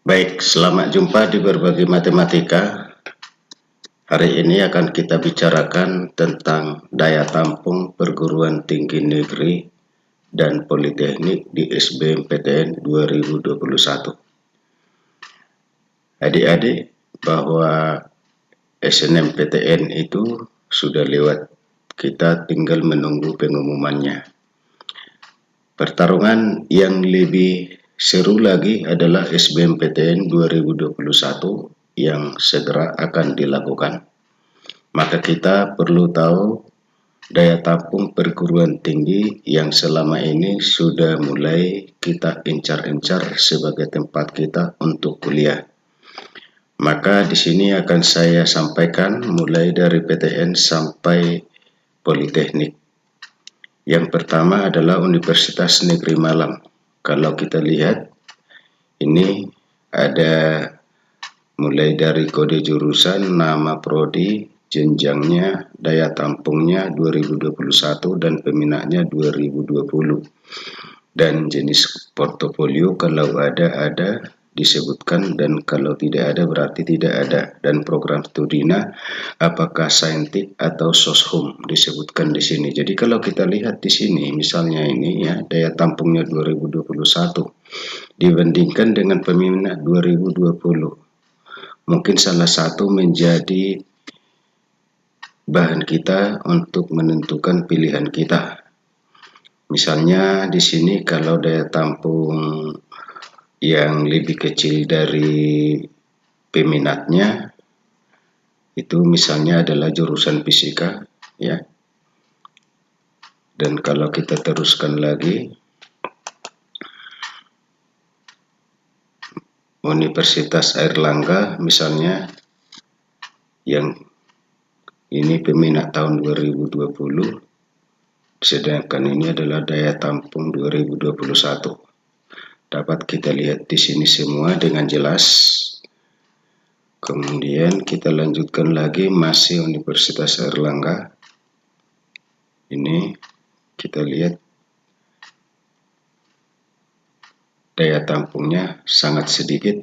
Baik, selamat jumpa di Berbagi Matematika. Hari ini akan kita bicarakan tentang daya tampung perguruan tinggi negeri dan politeknik di SBMPTN 2021. Adik-adik, bahwa SNMPTN itu sudah lewat, kita tinggal menunggu pengumumannya. Pertarungan yang lebih seru lagi adalah SBMPTN 2021 yang segera akan dilakukan. Maka kita perlu tahu daya tampung perguruan tinggi yang selama ini sudah mulai kita incar-incar sebagai tempat kita untuk kuliah. Maka di sini akan saya sampaikan mulai dari PTN sampai Politeknik. Yang pertama adalah Universitas Negeri Malang. Kalau kita lihat, ini ada mulai dari kode jurusan, nama prodi, jenjangnya, daya tampungnya 2021 dan peminatnya 2020. Dan jenis portofolio kalau ada disebutkan, dan kalau tidak ada berarti tidak ada. Dan program studinya apakah saintik atau soshum disebutkan di sini. Jadi kalau kita lihat di sini misalnya ini ya, daya tampungnya 2021 dibandingkan dengan peminat 2020. Mungkin salah satu menjadi bahan kita untuk menentukan pilihan kita. Misalnya di sini kalau daya tampung yang lebih kecil dari peminatnya itu misalnya adalah jurusan fisika ya. Dan kalau kita teruskan lagi, Universitas Airlangga misalnya, yang ini peminat tahun 2020, sedangkan ini adalah daya tampung 2021. Dapat kita lihat di sini semua dengan jelas. Kemudian kita lanjutkan lagi, masih Universitas Airlangga. Ini kita lihat daya tampungnya sangat sedikit.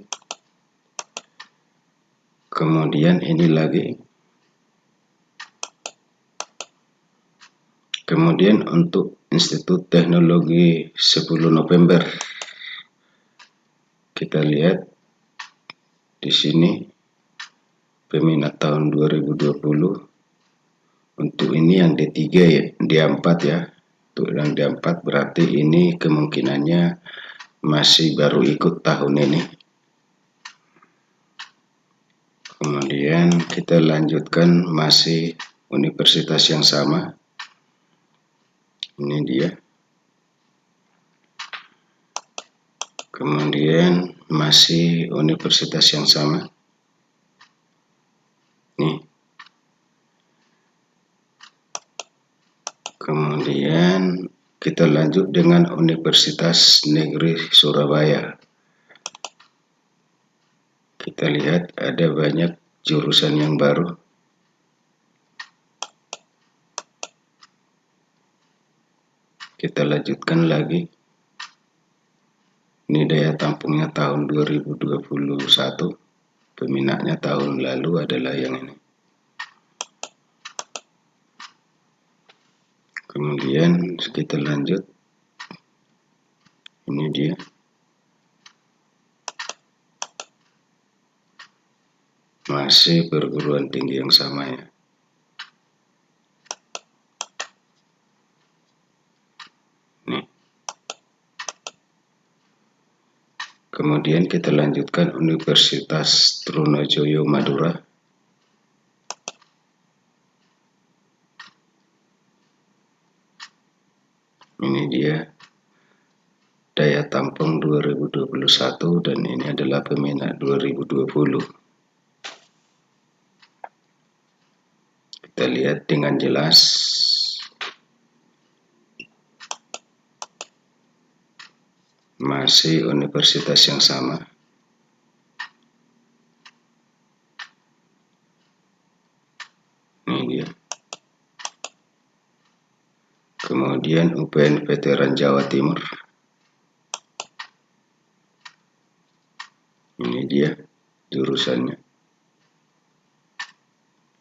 Kemudian ini lagi. Kemudian untuk Institut Teknologi 10 November, kita lihat di sini peminat tahun 2020. Untuk ini yang D3 ya, D4 ya. Untuk yang D4 berarti ini kemungkinannya masih baru ikut tahun ini. Kemudian kita lanjutkan, masih universitas yang sama. Ini dia. Kemudian masih universitas yang sama. Nih. Kemudian kita lanjut dengan Universitas Negeri Surabaya. Kita lihat ada banyak jurusan yang baru. Kita lanjutkan lagi. Ini daya tampungnya tahun 2021. Peminatnya tahun lalu adalah yang ini. Kemudian kita lanjut. Ini dia. Masih perguruan tinggi yang sama ya. Nih. Kemudian kita lanjutkan Universitas Trunojoyo Madura. Ini dia daya tampung 2021 dan ini adalah peminat 2020. Kita lihat dengan jelas. Masih universitas yang sama. Ini dia. Kemudian UPN Veteran Jawa Timur. Ini dia jurusannya.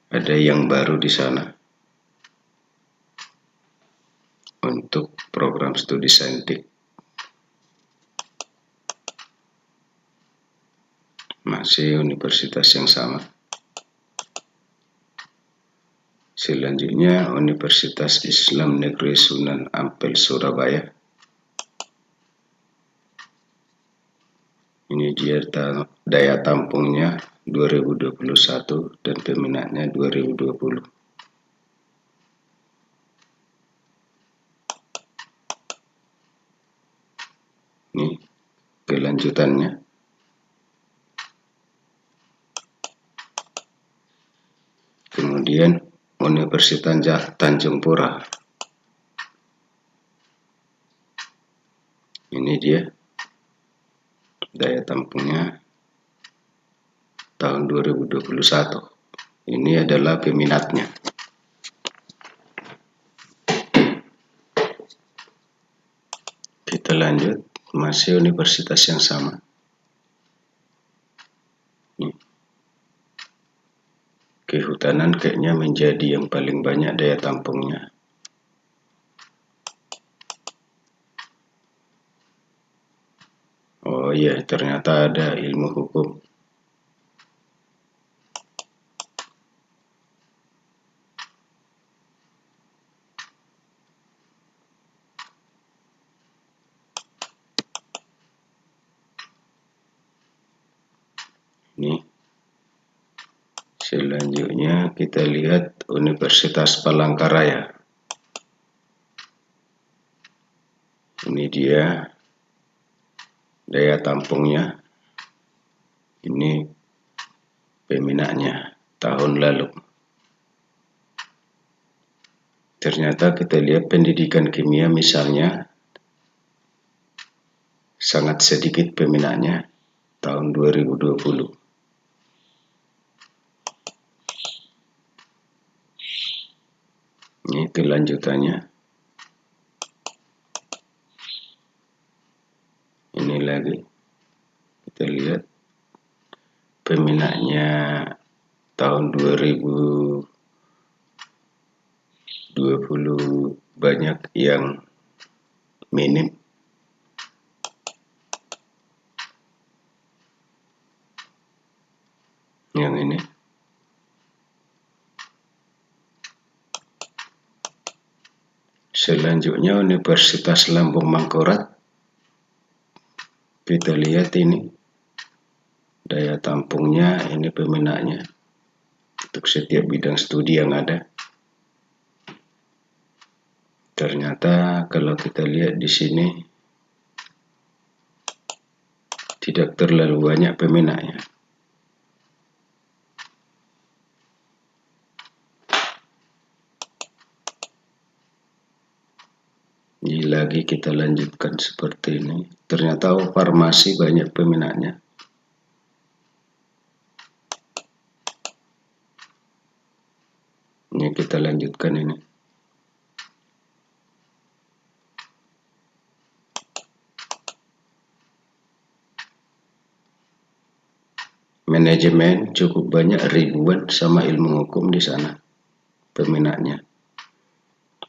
Ada yang baru di sana untuk program studi saintik. Masih universitas yang sama. Selanjutnya Universitas Islam Negeri Sunan Ampel Surabaya. Ini dia daya tampungnya 2021 dan peminatnya 2020. Ini kelanjutannya. Kemudian Universitas Tanjung Pura. Ini dia daya tampungnya tahun 2021. Ini adalah peminatnya. Kita lanjut, masih universitas yang sama. Kehutanan kayaknya menjadi yang paling banyak daya tampungnya. Oh iya, ternyata ada ilmu hukum. Ini. Selanjutnya kita lihat Universitas Palangkaraya. Ini dia daya tampungnya. Ini peminatnya tahun lalu. Ternyata kita lihat pendidikan kimia misalnya sangat sedikit peminatnya tahun 2020. Ini kelanjutannya. Ini lagi kita lihat peminatnya tahun 2020 banyak yang minim. Yang ini. Selanjutnya Universitas Lambung Mangkurat. Kita lihat ini daya tampungnya, ini peminatnya untuk setiap bidang studi yang ada. Ternyata kalau kita lihat di sini tidak terlalu banyak peminatnya. Ini lagi kita lanjutkan seperti ini. Ternyata farmasi banyak peminatnya. Ini kita lanjutkan ini. Manajemen cukup banyak, ribuan, sama ilmu hukum di sana peminatnya.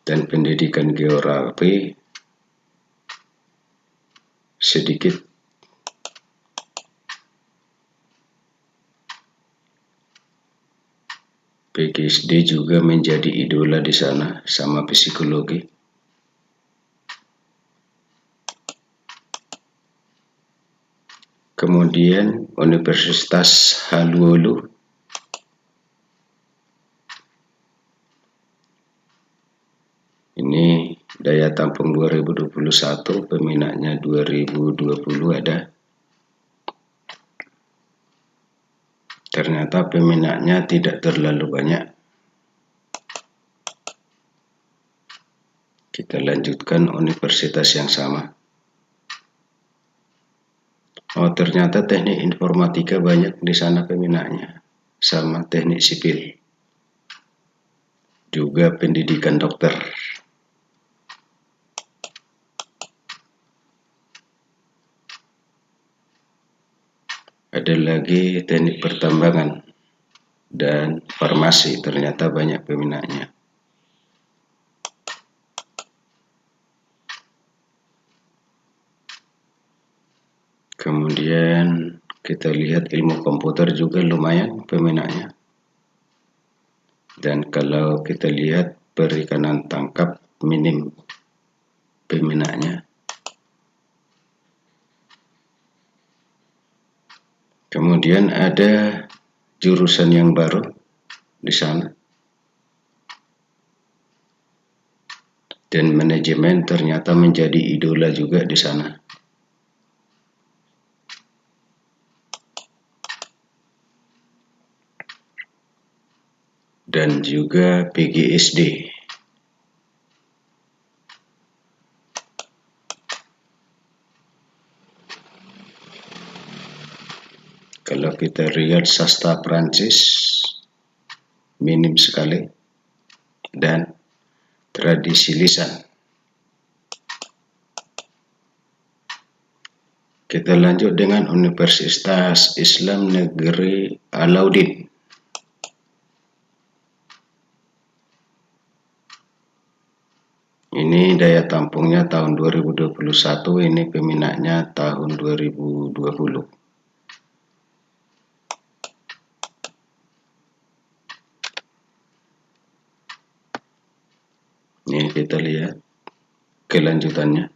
Dan pendidikan geografi sedikit. PGSD juga menjadi idola di sana, sama psikologi. Kemudian Universitas Haluolu. Ini daya tampung 2021, peminatnya 2020 ada. Ternyata peminatnya tidak terlalu banyak. Kita lanjutkan universitas yang sama. Oh, ternyata teknik informatika banyak di sana peminatnya, sama teknik sipil. Juga pendidikan dokter. Ada lagi teknik pertambangan dan farmasi, ternyata banyak peminatnya. Kemudian kita lihat ilmu komputer juga lumayan peminatnya. Dan kalau kita lihat perikanan tangkap minim peminatnya. Kemudian ada jurusan yang baru di sana. Dan manajemen ternyata menjadi idola juga di sana. Dan juga PGSD. Kalau kita lihat sastra Prancis minim sekali, dan tradisi lisan. Kita lanjut dengan Universitas Islam Negeri Alauddin. Ini daya tampungnya tahun 2021, ini peminatnya tahun 2020. Ini kita lihat kelanjutannya.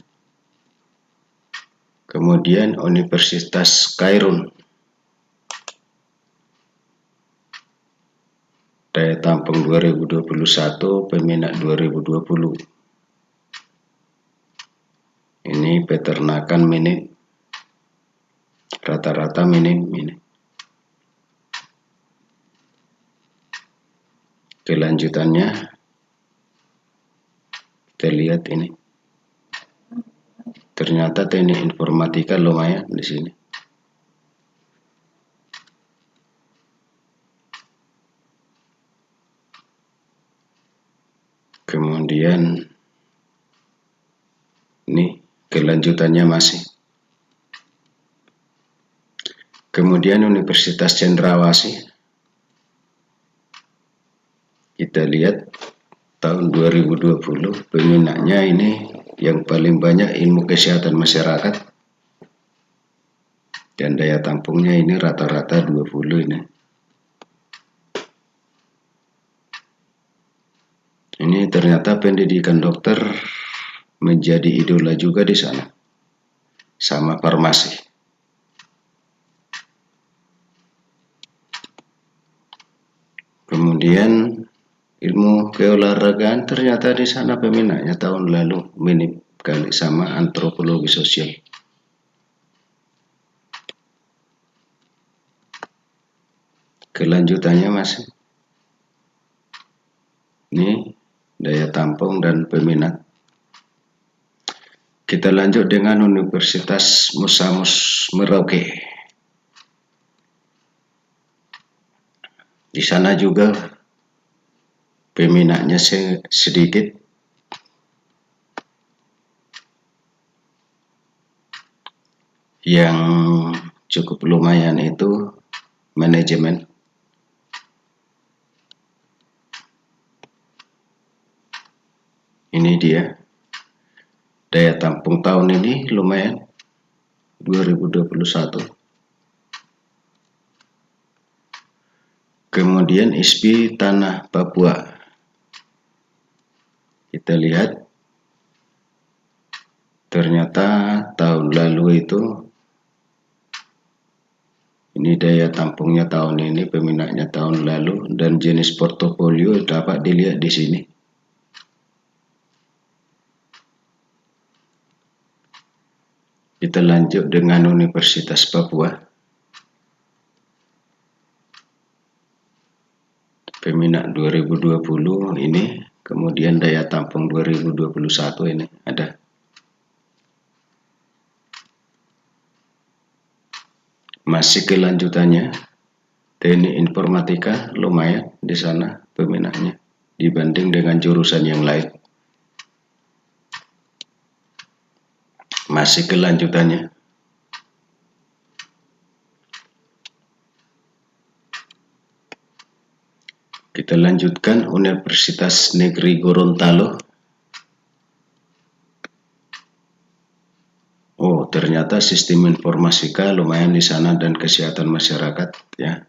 Kemudian Universitas Kairun. Daya tampung 2021, peminat 2020. Ini peternakan minim. Rata-rata minim ini. Kelanjutannya kita lihat ini. Ternyata teknik informatika lumayan di sini. Kemudian ini kelanjutannya masih. Kemudian Universitas Cendrawasih. Kita lihat tahun 2020 peminatnya ini yang paling banyak ilmu kesehatan masyarakat. Dan daya tampungnya ini rata-rata 20 ini. Ini ternyata pendidikan dokter menjadi idola juga di sana. Sama farmasi. Kemudian ilmu keolahragaan ternyata di sana peminatnya tahun lalu minim kali, sama antropologi sosial. Kelanjutannya masih. Ini daya tampung dan peminat. Kita lanjut dengan Universitas Musa Mus Merauke. Di sana juga peminatnya sedikit. Yang cukup lumayan itu manajemen. Ini dia. Daya tampung tahun ini lumayan, 2021. Kemudian ISPI Tanah Papua. Kita lihat ternyata tahun lalu itu ini daya tampungnya tahun ini, peminatnya tahun lalu, dan jenis portofolio dapat dilihat di sini. Kita lanjut dengan Universitas Papua. Peminat 2020 ini, kemudian daya tampung 2021 ini ada. Masih kelanjutannya, teknik informatika lumayan di sana peminatnya dibanding dengan jurusan yang lain. Masih kelanjutannya. Kita lanjutkan Universitas Negeri Gorontalo. Oh, ternyata sistem informatika lumayan di sana dan kesehatan masyarakat ya.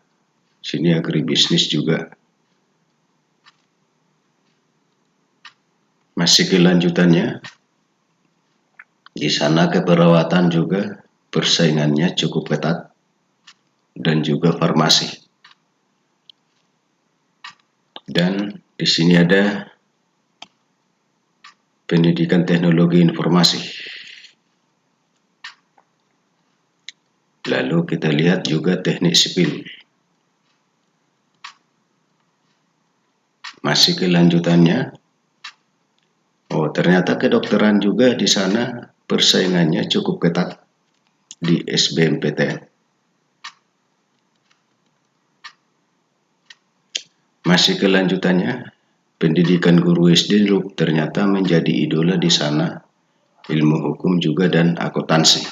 Sini agribisnis juga. Masih kelanjutannya. Di sana keperawatan juga persaingannya cukup ketat dan juga farmasi. Dan di sini ada pendidikan teknologi informasi. Lalu kita lihat juga teknik sipil. Masih kelanjutannya. Oh, ternyata kedokteran juga di sana persaingannya cukup ketat di SBMPTN. Masih kelanjutannya, pendidikan guru SD ternyata menjadi idola di sana, ilmu hukum juga dan akuntansi.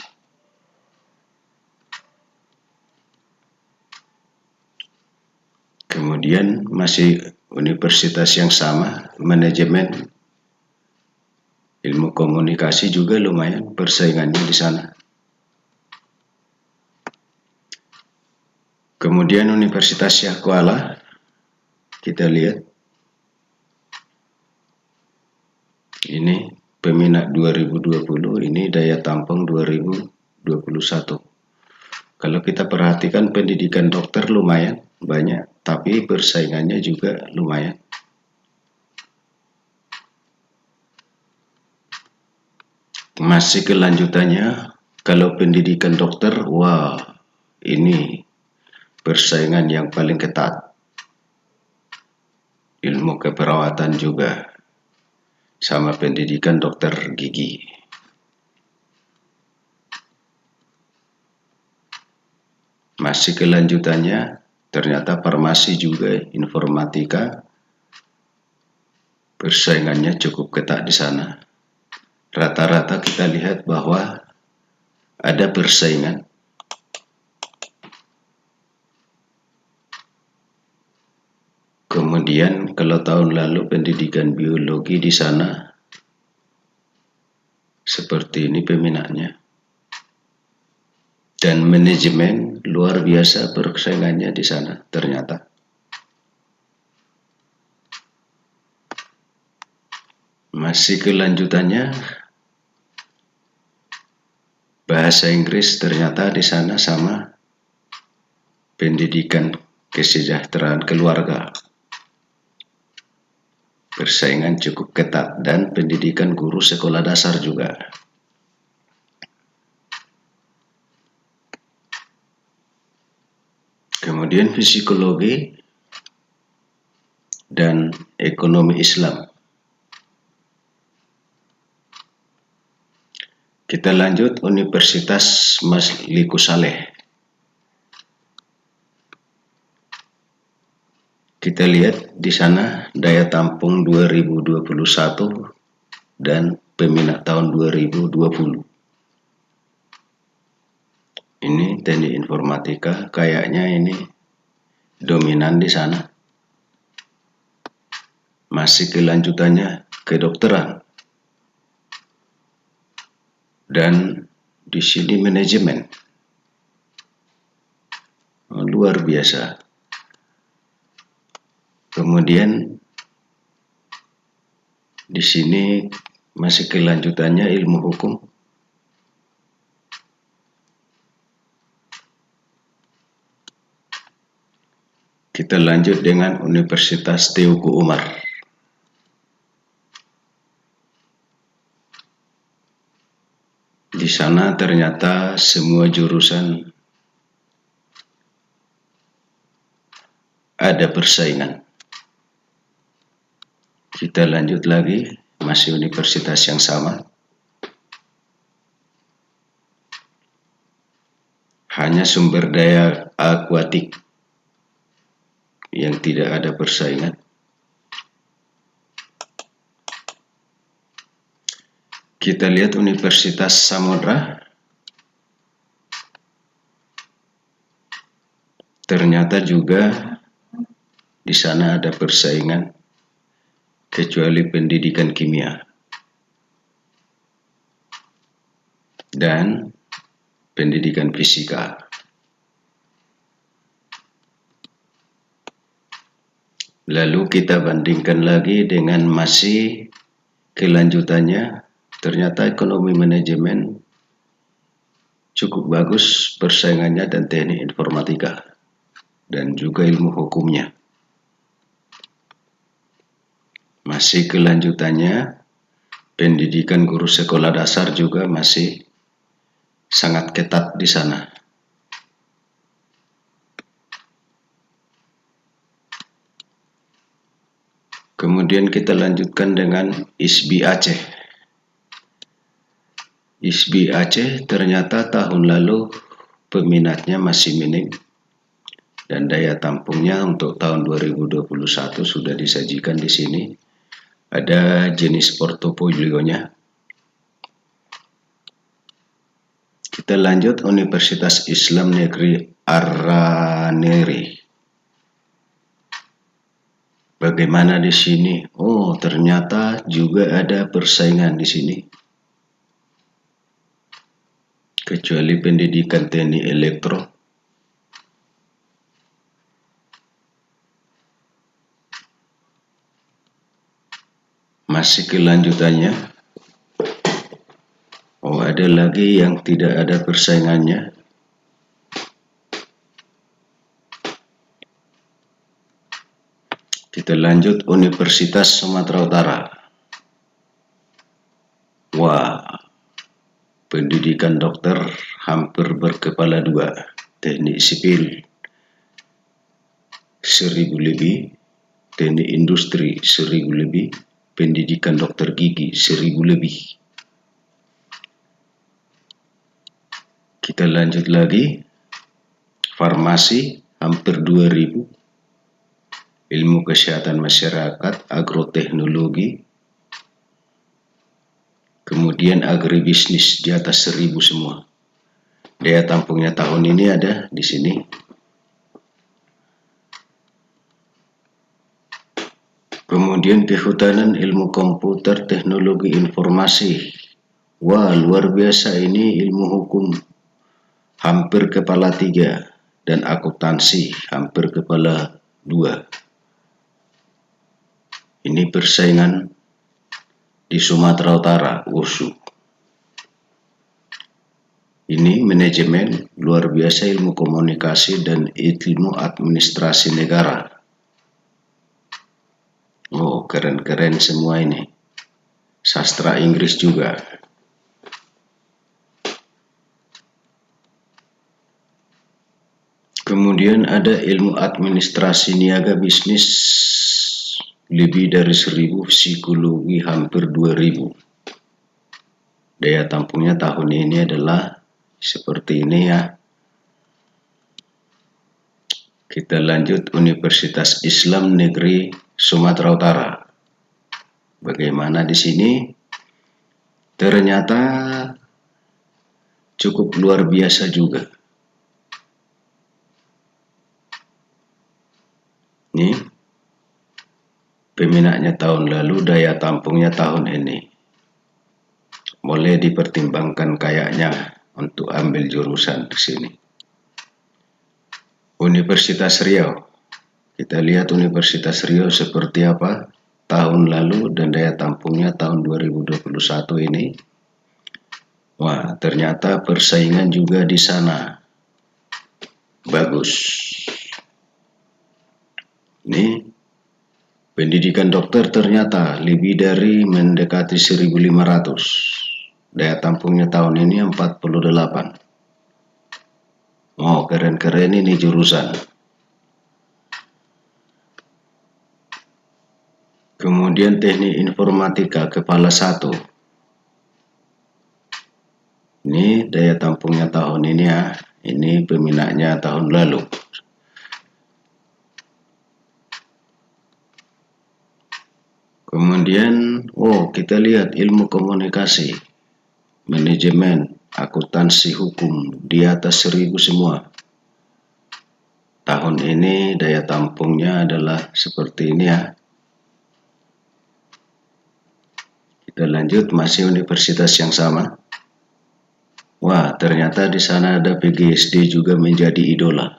Kemudian masih universitas yang sama, manajemen ilmu komunikasi juga lumayan persaingannya di sana. Kemudian Universitas Syah Kuala, kita lihat ini peminat 2020, ini daya tampung 2021. Kalau kita perhatikan pendidikan dokter lumayan banyak, tapi persaingannya juga lumayan. Masih kelanjutannya, kalau pendidikan dokter, wah ini persaingan yang paling ketat. Ilmu keperawatan juga, sama pendidikan dokter gigi. Masih kelanjutannya, ternyata farmasi juga informatika, persaingannya cukup ketat di sana. Rata-rata kita lihat bahwa ada persaingan. Kemudian kalau tahun lalu pendidikan biologi di sana seperti ini peminatnya. Dan manajemen luar biasa persaingannya di sana ternyata. Masih kelanjutannya, bahasa Inggris ternyata di sana sama pendidikan kesejahteraan keluarga. Persaingan cukup ketat dan pendidikan guru sekolah dasar juga. Kemudian psikologi dan ekonomi Islam. Kita lanjut Universitas Maslikus Saleh. Kita lihat di sana daya tampung 2021 dan peminat tahun 2020. Ini teknik informatika, kayaknya ini dominan di sana. Masih kelanjutannya kedokteran. Dan di sini manajemen. Luar biasa. Kemudian di sini masih kelanjutannya ilmu hukum. Kita lanjut dengan Universitas Teuku Umar. Di sana ternyata semua jurusan ada persaingan. Kita lanjut lagi, masih universitas yang sama. Hanya sumber daya akuatik yang tidak ada persaingan. Kita lihat Universitas Samudra. Ternyata juga di di sana ada persaingan, kecuali pendidikan kimia dan pendidikan fisika. Lalu kita bandingkan lagi dengan masih kelanjutannya, ternyata ekonomi manajemen cukup bagus persaingannya dan teknik informatika dan juga ilmu hukumnya. Masih kelanjutannya, pendidikan guru sekolah dasar juga masih sangat ketat di sana. Kemudian kita lanjutkan dengan ISBI Aceh. ISBI Aceh ternyata tahun lalu peminatnya masih minim dan daya tampungnya untuk tahun 2021 sudah disajikan di sini. Ada jenis portofolionya. Kita lanjut Universitas Islam Negeri Araneri. Bagaimana di sini? Oh, ternyata juga ada persaingan di sini. Kecuali pendidikan teknik elektro. Masih kelanjutannya. Oh, ada lagi yang tidak ada persaingannya. Kita lanjut Universitas Sumatera Utara. Wah, pendidikan dokter hampir berkepala dua. Teknik sipil 1000 lebih, teknik industri 1000 lebih, pendidikan dokter gigi 1000 lebih. Kita lanjut lagi, farmasi hampir 2000, ilmu kesehatan masyarakat, agroteknologi, kemudian agribisnis di atas 1000 semua. Daya tampungnya tahun ini ada di sini. Kemudian kehutanan, ilmu komputer, teknologi informasi. Wah, luar biasa ini ilmu hukum hampir kepala 3 dan akuntansi hampir kepala 2. Ini persaingan di Sumatera Utara, USU. Ini manajemen, luar biasa ilmu komunikasi dan ilmu administrasi negara. Oh, keren-keren semua ini. Sastra Inggris juga. Kemudian ada ilmu administrasi niaga bisnis lebih dari 1000, psikologi hampir 2000. Daya tampungnya tahun ini adalah seperti ini ya. Kita lanjut Universitas Islam Negeri Sumatera Utara. Bagaimana di sini? Ternyata cukup luar biasa juga. Nih, peminatnya tahun lalu, daya tampungnya tahun ini. Boleh dipertimbangkan kayaknya untuk ambil jurusan di sini. Universitas Riau. Kita lihat Universitas Riau seperti apa tahun lalu dan daya tampungnya tahun 2021 ini. Wah, ternyata persaingan juga di sana bagus. Ini pendidikan dokter ternyata lebih dari mendekati 1500. Daya tampungnya tahun ini 48. Oh, keren-keren ini jurusan. Kemudian teknik informatika kepala 1. Ini daya tampungnya tahun ini ya. Ini peminatnya tahun lalu. Kemudian, kita lihat ilmu komunikasi, manajemen, akuntansi, hukum di atas 1000 semua. Tahun ini daya tampungnya adalah seperti ini ya. Kita lanjut, masih universitas yang sama. Wah, ternyata di sana ada PGSD juga menjadi idola.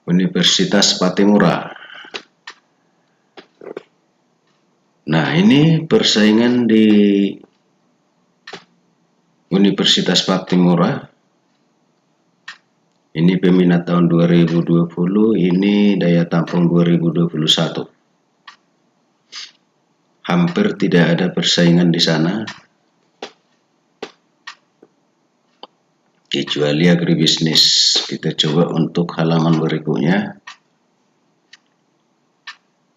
Universitas Patimura. Nah, ini persaingan di Universitas Patimura. Ini peminat tahun 2020, ini daya tampung 2021. Hampir tidak ada persaingan di sana, kecuali agribisnis. Kita coba untuk halaman berikutnya.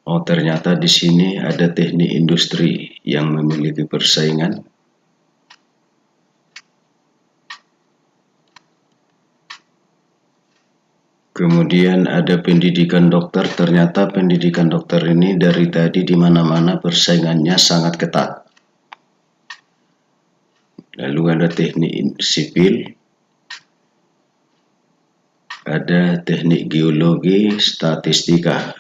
Oh, ternyata di sini ada teknik industri yang memiliki persaingan. Kemudian ada pendidikan dokter. Ternyata pendidikan dokter ini dari tadi di mana-mana persaingannya sangat ketat. Lalu ada teknik sipil, ada teknik geologi, statistika.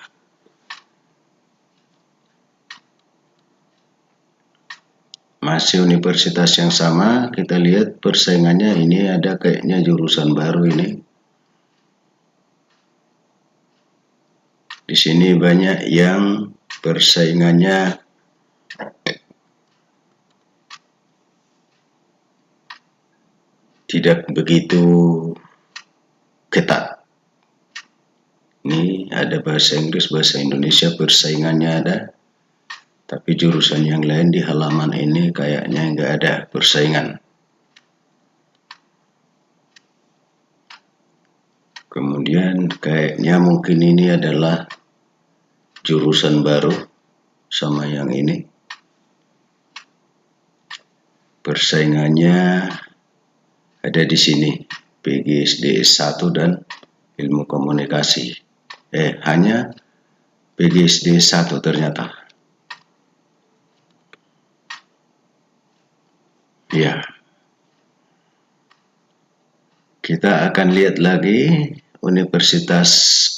Masih universitas yang sama, kita lihat persaingannya ini ada kayaknya jurusan baru ini. Di sini banyak yang persaingannya tidak begitu ketat. Ini ada bahasa Inggris, bahasa Indonesia, persaingannya ada. Tapi jurusan yang lain di halaman ini kayaknya nggak ada persaingan. Kemudian kayaknya mungkin ini adalah jurusan baru sama yang ini. Persaingannya ada di sini, PGSD S1 dan ilmu komunikasi. Hanya PGSD S1 ternyata. Ya. Kita akan lihat lagi Universitas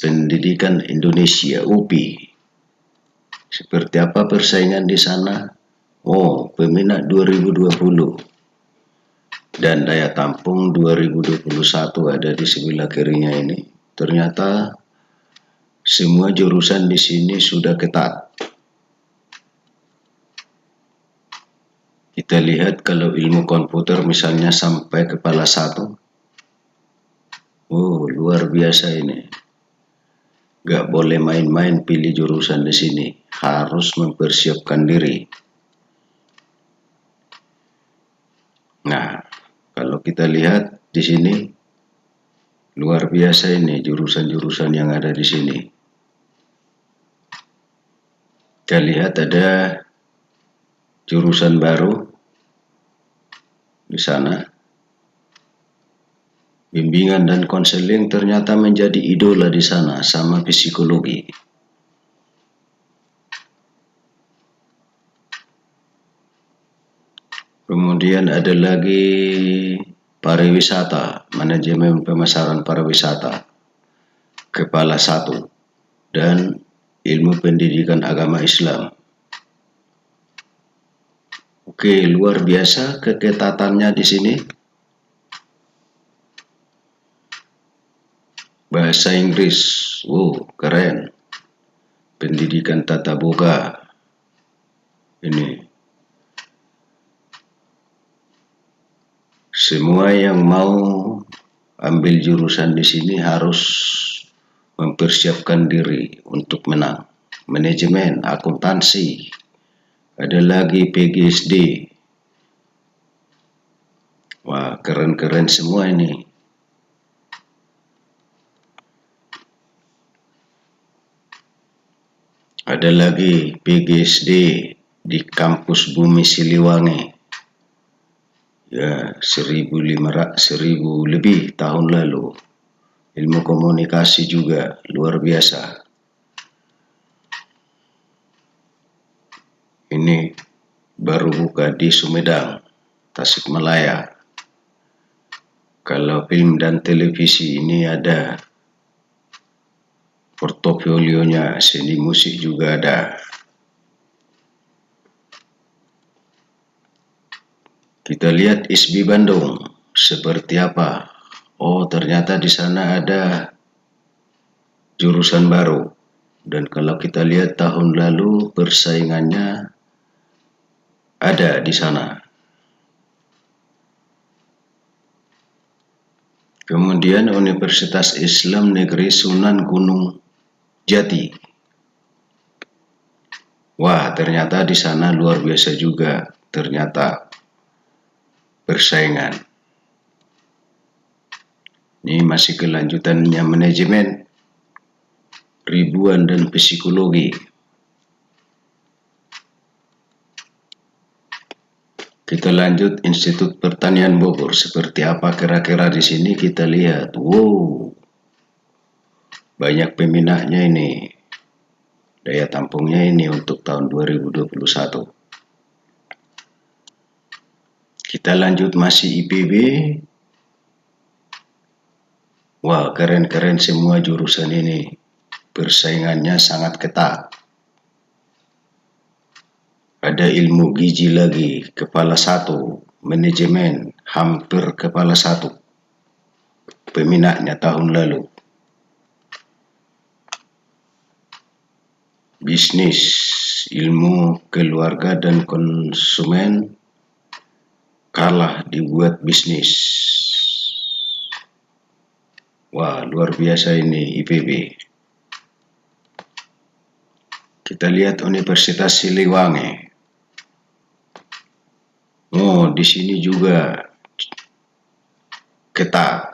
Pendidikan Indonesia, UPI. Seperti apa persaingan di sana? Oh, peminat 2020 dan daya tampung 2021 ada di sebelah kirinya ini. Ternyata semua jurusan di sini sudah ketat. Kita lihat kalau ilmu komputer misalnya sampai kepala 1. Oh, luar biasa ini. Gak boleh main-main pilih jurusan di sini. Harus mempersiapkan diri. Nah, kalau kita lihat di sini, luar biasa ini jurusan-jurusan yang ada di sini. Kita lihat ada jurusan baru di sana. Bimbingan dan konseling ternyata menjadi idola di sana, sama psikologi. Kemudian ada lagi pariwisata, manajemen pemasaran pariwisata, kepala 1, dan ilmu pendidikan agama Islam. Oke, luar biasa keketatannya di sini. Bahasa Inggris, keren. Pendidikan tata boga, ini. Semua yang mau ambil jurusan di sini harus mempersiapkan diri untuk menang. Manajemen, akuntansi, ada lagi PGSD. Wah, keren-keren semua ini. Ada lagi PGSD di kampus Bumi Siliwangi. Ya, 1000 lebih tahun lalu. Ilmu komunikasi juga luar biasa. Ini baru buka di Sumedang, Tasikmalaya. Kalau film dan televisi ini ada portofolionya, seni musik juga ada. Kita lihat ISB Bandung seperti apa. Oh, ternyata di sana ada jurusan baru. Dan kalau kita lihat tahun lalu persaingannya ada di sana. Kemudian Universitas Islam Negeri Sunan Gunung Jati. Wah, ternyata di sana luar biasa juga. Ternyata persaingan. Ini masih kelanjutannya manajemen, ribuan dan psikologi. Kita lanjut Institut Pertanian Bogor. Seperti apa kira-kira di sini kita lihat. Wow, banyak peminatnya ini. Daya tampungnya ini untuk tahun 2021. Kita lanjut masih IPB. Wah, keren-keren semua jurusan ini. Persaingannya sangat ketat. Ada ilmu gizi lagi, kepala 1, manajemen, hampir kepala 1. Peminatnya tahun lalu. Bisnis, ilmu keluarga dan konsumen, kalah dibuat bisnis. Wah, luar biasa ini IPB. Kita lihat Universitas Siliwangi. Oh, di sini juga ketat.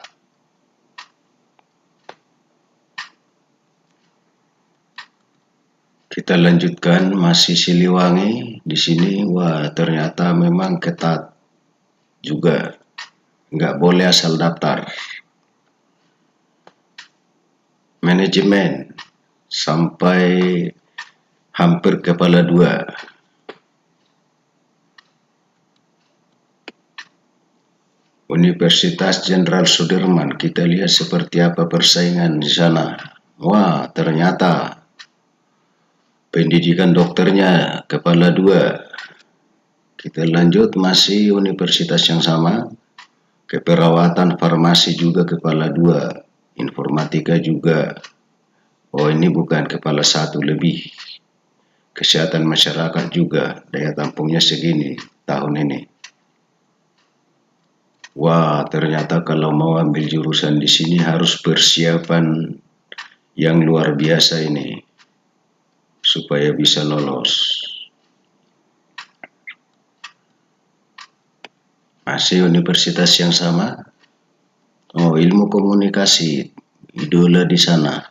Kita lanjutkan masih Siliwangi. Di sini, wah, ternyata memang ketat juga. Nggak boleh asal daftar. Manajemen sampai hampir kepala 2. Universitas Jenderal Sudirman, kita lihat seperti apa persaingan di sana. Wah, ternyata pendidikan dokternya kepala 2. Kita lanjut masih universitas yang sama. Keperawatan farmasi juga kepala 2. Informatika juga. Oh, ini bukan kepala 1 lebih. Kesehatan masyarakat juga. Daya tampungnya segini tahun ini. Wah, ternyata kalau mau ambil jurusan di sini harus persiapan yang luar biasa ini supaya bisa lolos. Masih universitas yang sama. Oh, ilmu komunikasi, idola di sana.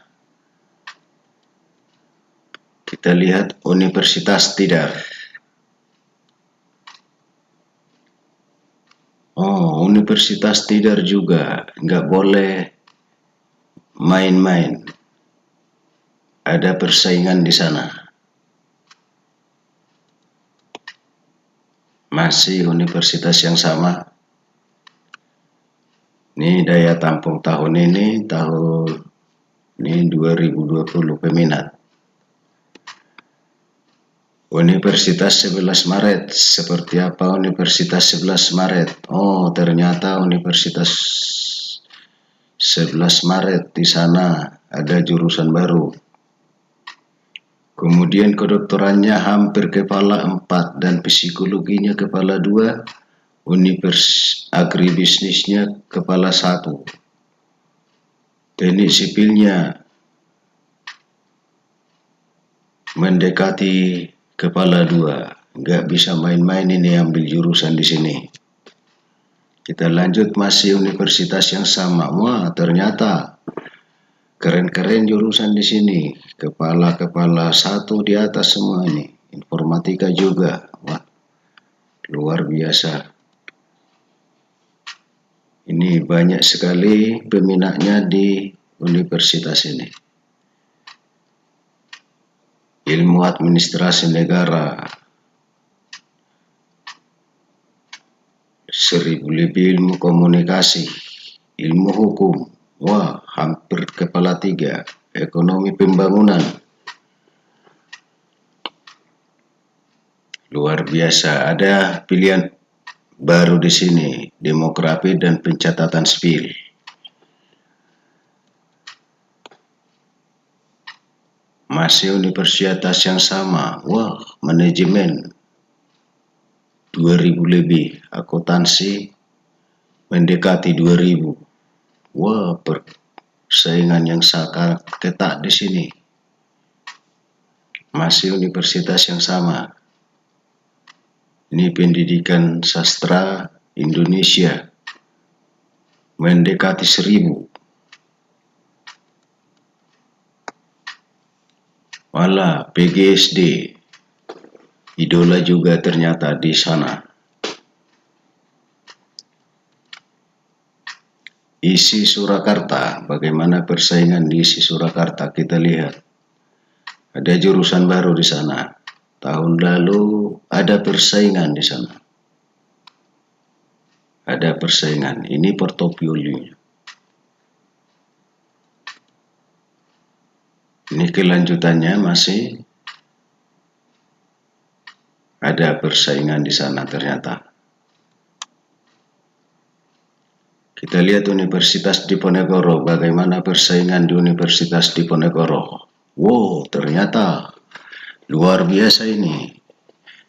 Kita lihat Universitas Tidar. Oh, Universitas Tidar juga nggak boleh main-main. Ada persaingan di sana. Masih universitas yang sama. Ini daya tampung tahun ini 2020 peminat. Universitas 11 Maret. Seperti apa Universitas 11 Maret? Oh, ternyata Universitas 11 Maret di sana ada jurusan baru. Kemudian kedokterannya hampir kepala 4 dan psikologinya kepala 2. Agribisnisnya kepala 1. Teknik sipilnya mendekati kepala 2. Nggak bisa main-main ini ambil jurusan di sini. Kita lanjut masih universitas yang sama. Wah, ternyata keren-keren jurusan di sini. Kepala 1 di atas semua ini. Informatika juga. Wah, luar biasa. Ini banyak sekali peminatnya di universitas ini. Ilmu administrasi negara. 1000 lebih ilmu komunikasi. ilmu hukum, wah hampir kepala 3, ekonomi pembangunan, luar biasa. Ada pilihan baru di sini, demografi dan pencatatan sipil. Masih universitas yang sama, wah manajemen 2000 lebih, akuntansi mendekati 2000. Wah, persaingan yang sangat ketat di sini. Masih universitas yang sama. Ini pendidikan sastra Indonesia mendekati 1000. Walah, PGSD idola juga ternyata di sana. Isi Surakarta, bagaimana persaingan di isi Surakarta, kita lihat. Ada jurusan baru di sana. Tahun lalu ada persaingan di sana. Ada persaingan. Ini portofolionya. Ini kelanjutannya masih ada persaingan di sana ternyata. Kita lihat Universitas Diponegoro, bagaimana persaingan di Universitas Diponegoro. Wow, ternyata luar biasa ini.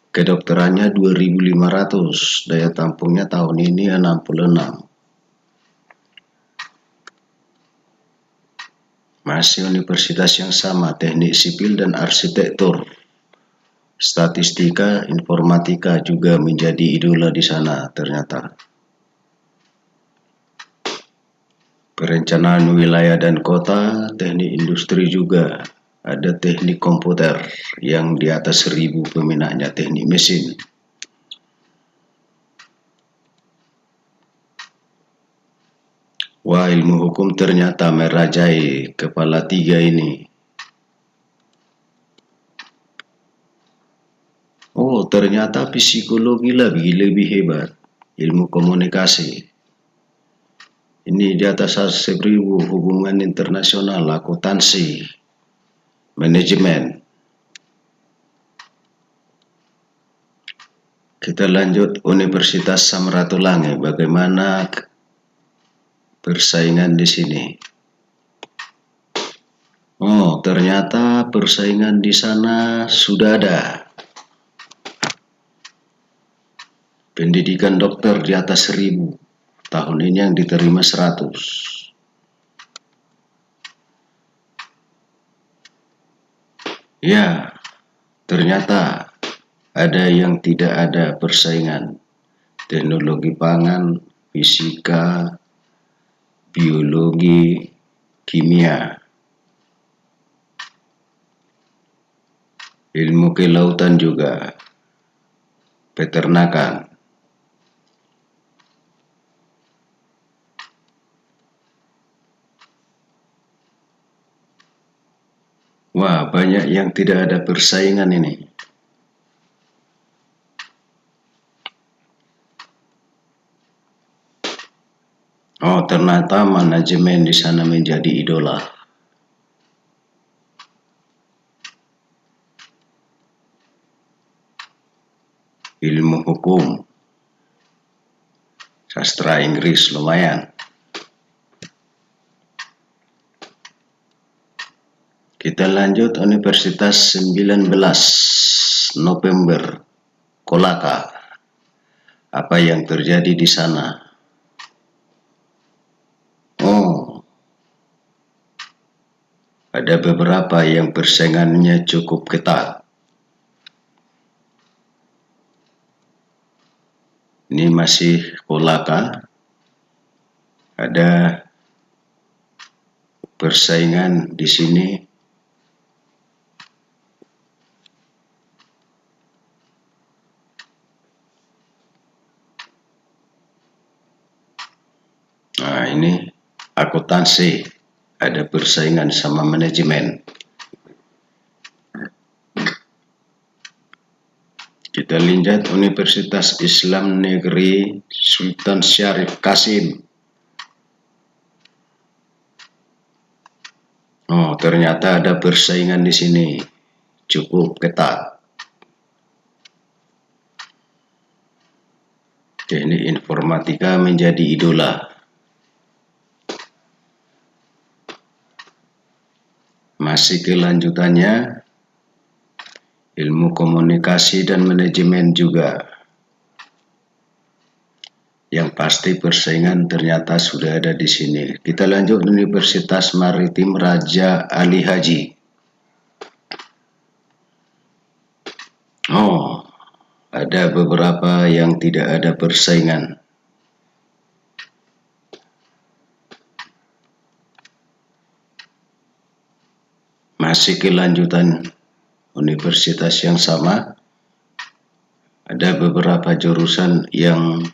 Kedokterannya 2500, daya tampungnya tahun ini 66. Masih universitas yang sama, teknik sipil dan arsitektur. Statistika, informatika juga menjadi idola di sana ternyata. Perencanaan wilayah dan kota, teknik industri juga. Ada teknik komputer yang di atas 1000 peminatnya, teknik mesin. Wah, ilmu hukum ternyata merajai kepala 3 ini. Oh, ternyata psikologi lebih hebat. Ilmu komunikasi. Ini di atas 1000, hubungan internasional, akuntansi, manajemen. Kita lanjut Universitas Samratulangi. Bagaimana persaingan di sini? Oh, ternyata persaingan di sana sudah ada. Pendidikan dokter di atas 1000. Tahun ini yang diterima 100. Ya, ternyata ada yang tidak ada persaingan. Teknologi pangan, fisika, biologi, kimia, ilmu kelautan juga, peternakan. Wah, banyak yang tidak ada persaingan ini. Oh, ternyata manajemen di sana menjadi idola. Ilmu hukum, sastra Inggris lumayan. Kita lanjut Universitas 19 November, Kolaka. Apa yang terjadi di sana? Oh, ada beberapa yang persaingannya cukup ketat. Ini masih Kolaka. Ada persaingan di sini. Nah, ini akuntansi, ada persaingan sama manajemen. Kita lihat Universitas Islam Negeri Sultan Syarif Qasim. Oh, ternyata ada persaingan di sini, cukup ketat. Teknik informatika menjadi idola. Masih kelanjutannya, ilmu komunikasi dan manajemen juga. Yang pasti persaingan ternyata sudah ada di sini. Kita lanjut, Universitas Maritim Raja Ali Haji. Oh, ada beberapa yang tidak ada persaingan. Masih kelanjutan universitas yang sama. Ada beberapa jurusan yang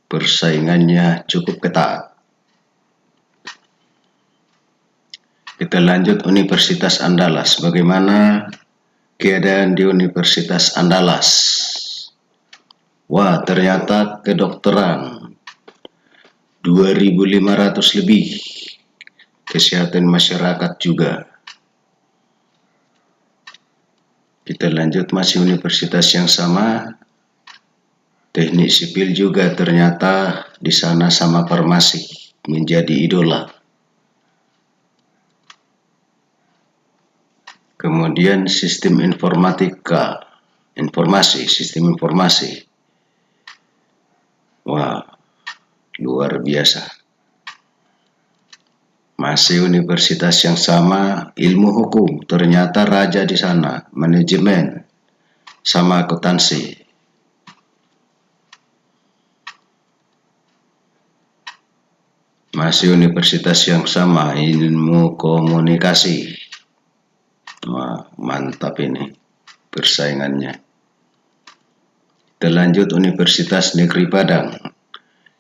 persaingannya cukup ketat. Kita lanjut Universitas Andalas. Bagaimana keadaan di Universitas Andalas? Wah, ternyata kedokteran 2.500 lebih. Kesehatan masyarakat juga. Kita lanjut, masih universitas yang sama. Teknik sipil juga ternyata di sana sama farmasi menjadi idola. Kemudian sistem informatika, sistem informasi. Wah, luar biasa. Masih universitas yang sama, ilmu hukum ternyata raja di sana, manajemen sama akuntansi. Masih universitas yang sama, ilmu komunikasi. Wah, mantap ini persaingannya. Kita lanjut Universitas Negeri Padang.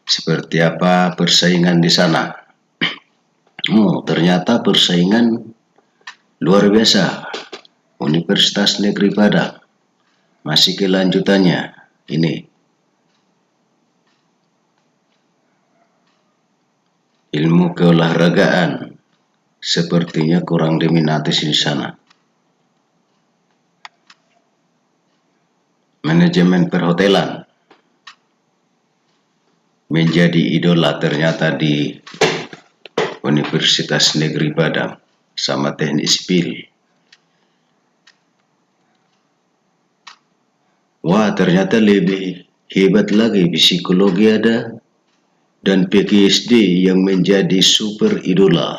Seperti apa persaingan di sana? Oh, ternyata persaingan luar biasa. Universitas Negeri Padang. Masih kelanjutannya. Ini. Ilmu keolahragaan sepertinya kurang diminati di sana. Manajemen perhotelan menjadi idola ternyata di Universitas Negeri Padang sama teknik sipil. Wah, ternyata lebih hebat lagi, psikologi ada dan PhD yang menjadi super idola,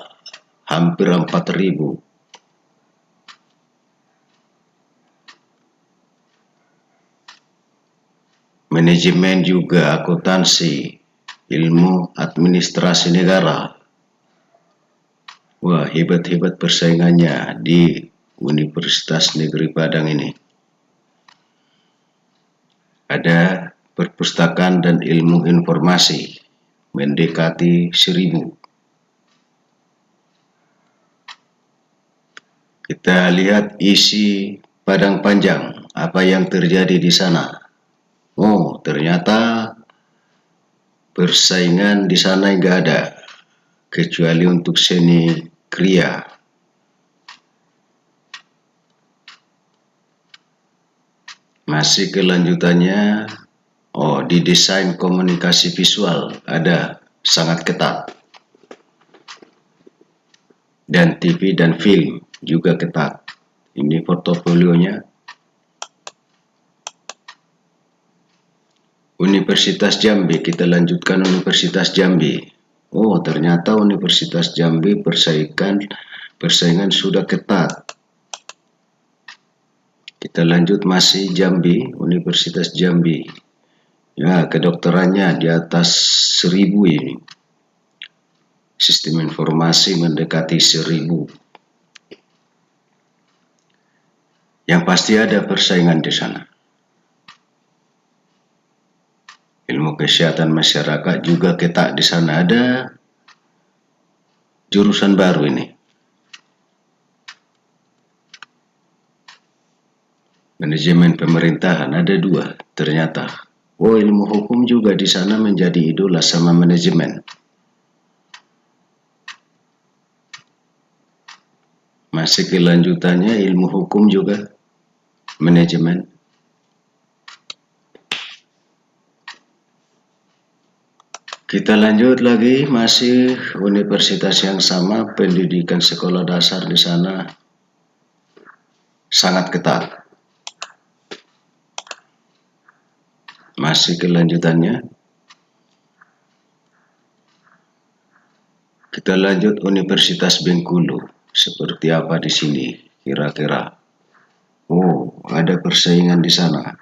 hampir 4.000. Manajemen juga, akuntansi, ilmu administrasi negara. Wah, hebat-hebat persaingannya di Universitas Negeri Padang ini. Ada perpustakaan dan ilmu informasi mendekati 1.000. Kita lihat isi Padang Panjang, apa yang terjadi di sana. Oh, ternyata persaingan di sana nggak ada, kecuali untuk seni kriya. Masih kelanjutannya, oh, di desain komunikasi visual ada sangat ketat. Dan TV dan film juga ketat. Ini portofolionya. Universitas Jambi, kita lanjutkan Universitas Jambi. Oh, ternyata Universitas Jambi persaingan sudah ketat. Kita lanjut, masih Jambi, Universitas Jambi. Ya, kedokterannya di atas 1.000 ini. Sistem informasi mendekati 1.000. Yang pasti ada persaingan di sana. Ilmu kesehatan masyarakat juga ketat di sana. Ada jurusan baru ini. Manajemen pemerintahan ada 2 ternyata. Oh, ilmu hukum juga di sana menjadi idola sama manajemen. Masih kelanjutannya ilmu hukum juga, manajemen. Kita lanjut lagi, masih universitas yang sama, pendidikan sekolah dasar di sana sangat ketat. Masih kelanjutannya. Kita lanjut Universitas Bengkulu. Seperti apa di sini kira-kira? Oh, ada persaingan di sana.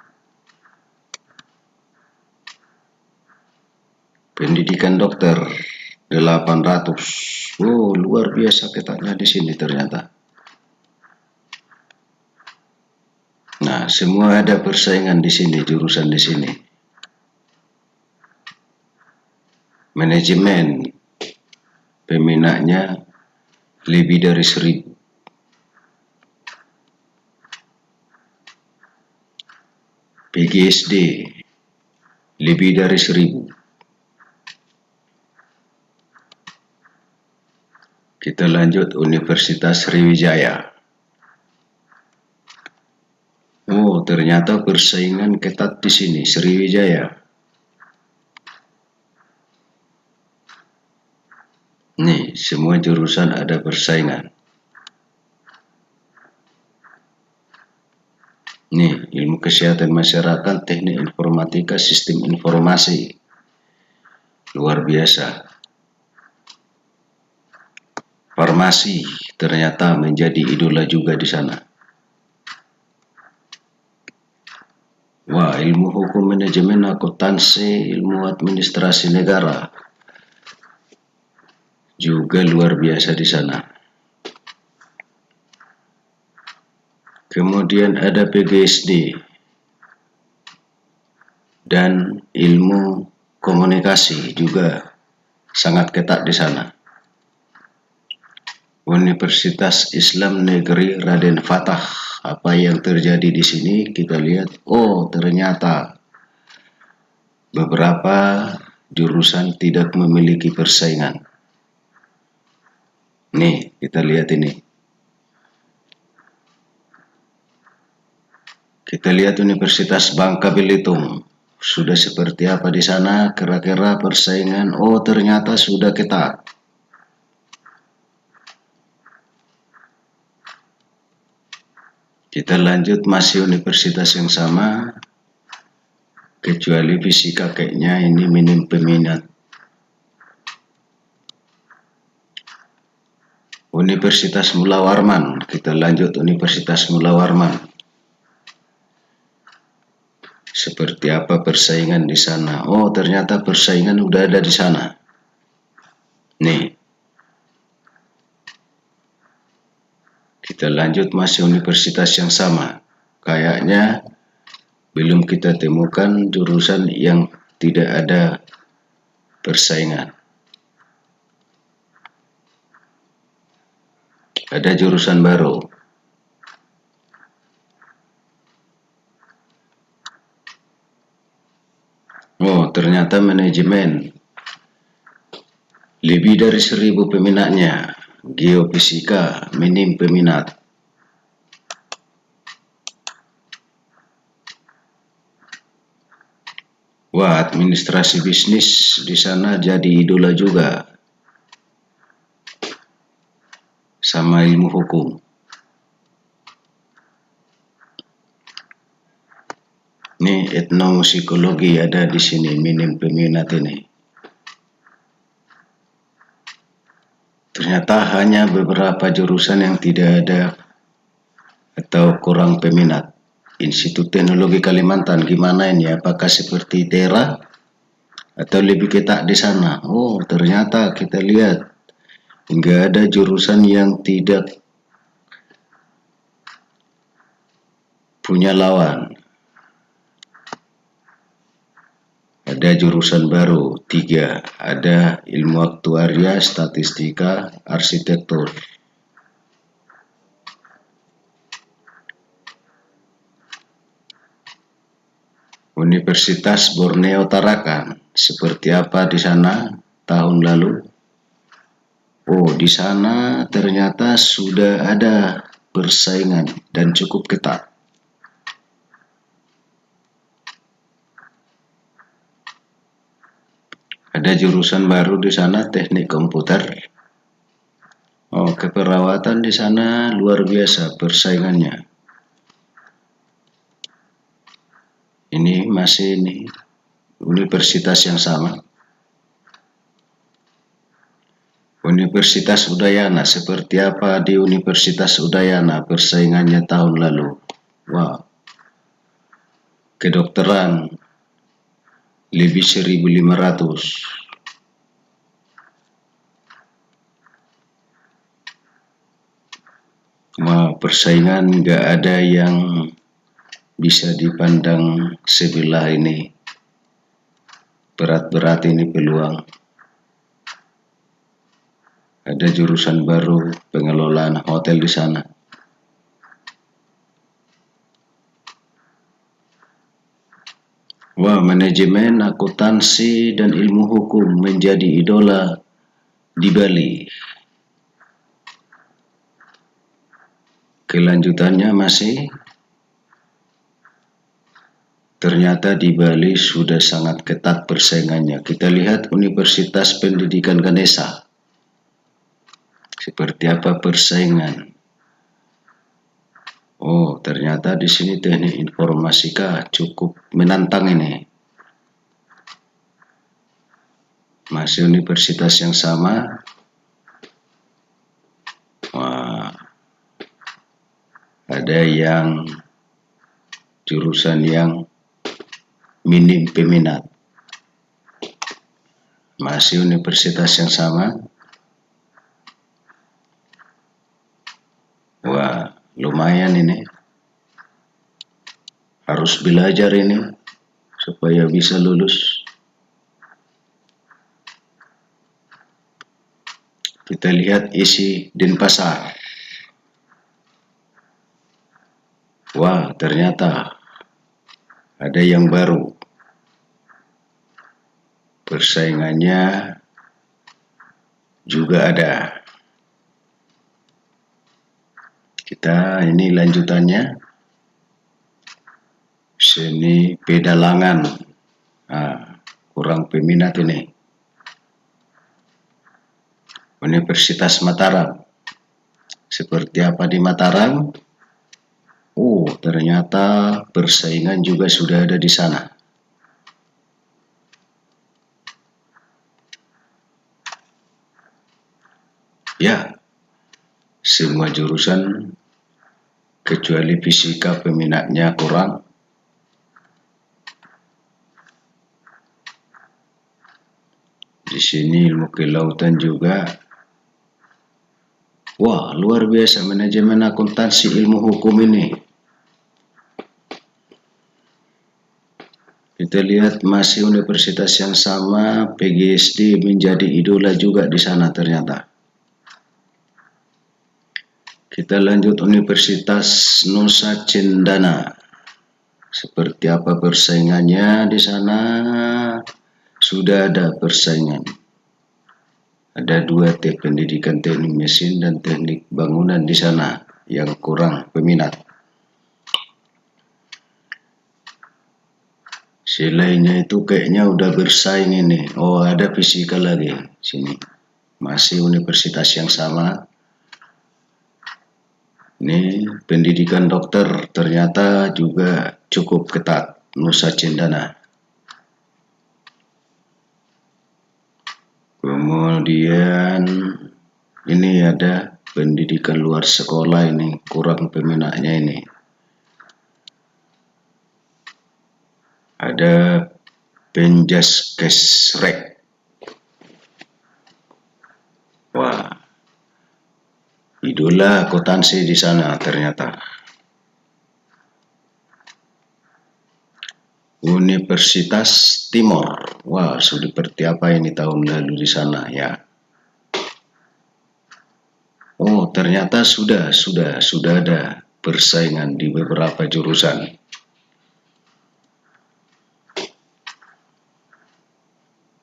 Pendidikan dokter 800. Oh, luar biasa ketatnya di sini ternyata. Nah, semua ada persaingan di sini, jurusan di sini. Manajemen, peminatnya lebih dari 1000. PGSD, lebih dari 1000. Kita lanjut Universitas Sriwijaya. Oh, ternyata persaingan ketat di sini, Sriwijaya. Nih, semua jurusan ada persaingan. Nih, ilmu kesehatan masyarakat, teknik informatika, sistem informasi. Luar biasa. Farmasi ternyata menjadi idola juga di sana. Wah, ilmu hukum, manajemen, akuntansi, ilmu administrasi negara juga luar biasa di sana. Kemudian ada PGSD dan ilmu komunikasi juga sangat ketat di sana. Universitas Islam Negeri Raden Fatah. Apa yang terjadi di sini kita lihat. Oh, ternyata beberapa jurusan tidak memiliki persaingan. Nih, kita lihat ini. Kita lihat Universitas Bangka Belitung. Sudah seperti apa di sana? Kira-kira persaingan. Oh, ternyata sudah ketat. Kita lanjut, masih universitas yang sama, kecuali fisika kayaknya ini minim peminat. Universitas Mula Warman. Kita lanjut Universitas Mula Warman. Seperti apa persaingan di sana? Oh, ternyata persaingan udah ada di sana. Nih. Kita lanjut, masih universitas yang sama. Kayaknya belum kita temukan jurusan yang tidak ada persaingan. Ada jurusan baru. Oh, ternyata manajemen. Lebih dari 1000 peminatnya. Geofisika, minim peminat. Wah, administrasi bisnis di sana jadi idola juga. Sama ilmu hukum. Nih, etnomusikologi ada di sini, minim peminat ini. Ternyata hanya beberapa jurusan yang tidak ada atau kurang peminat. Institut Teknologi Kalimantan gimana ini? Apakah seperti Tera atau lebih ketat di sana? Oh, ternyata kita lihat nggak ada jurusan yang tidak punya lawan. Ada jurusan baru 3, ada ilmu aktuaria, statistika, arsitektur. Universitas Borneo Tarakan, seperti apa di sana tahun lalu? Oh, di sana ternyata sudah ada persaingan dan cukup ketat. Ada jurusan baru di sana, teknik komputer. Oh, keperawatan di sana luar biasa persaingannya. Ini masih universitas yang sama. Universitas Udayana, seperti apa di Universitas Udayana persaingannya tahun lalu? Wah, kedokteran lebih 1.500. Wah, persaingan nggak ada yang bisa dipandang sebelah ini. Berat-berat ini peluang. Ada jurusan baru pengelolaan hotel di sana. Wah, manajemen, akuntansi, dan ilmu hukum menjadi idola di Bali. Kelanjutannya masih, ternyata di Bali sudah sangat ketat persaingannya. Kita lihat Universitas Pendidikan Ganesha. Seperti apa persaingan? Oh, ternyata di sini teknik informatika cukup menantang ini. Masih universitas yang sama. Wah, ada yang jurusan yang minim peminat. Masih universitas yang sama. Wah, lumayan ini. Harus belajar ini supaya bisa lulus. Kita lihat isi Denpasar. Wah, ternyata ada yang baru. Persaingannya juga ada. Kita ini lanjutannya. Seni pedalangan. Kurang peminat ini. Universitas Mataram. Seperti apa di Mataram? Oh, ternyata persaingan juga sudah ada di sana. Ya, semua jurusan kecuali fisika peminatnya kurang. Di sini ilmu kelautan juga. Wah, luar biasa manajemen akuntansi ilmu hukum ini. Kita lihat masih universitas yang sama, PGSD menjadi idola juga di sana ternyata. Kita lanjut Universitas Nusa Cendana. Seperti apa persaingannya di sana? Sudah ada persaingan. Ada 2 pendidikan teknik mesin dan teknik bangunan di sana yang kurang peminat. Selainnya itu kayaknya udah bersaing ini. Oh, ada fisika lagi sini. Masih universitas yang sama. Ini pendidikan dokter ternyata juga cukup ketat, Nusa Cendana. Kemudian ini ada pendidikan luar sekolah ini, kurang peminatnya ini. Ada Penjaskesrek. Wah, idola akuntansi di sana ternyata. Universitas Timor. Wah, sudah seperti apa ini tahun lalu di sana ya. Oh, ternyata sudah ada persaingan di beberapa jurusan.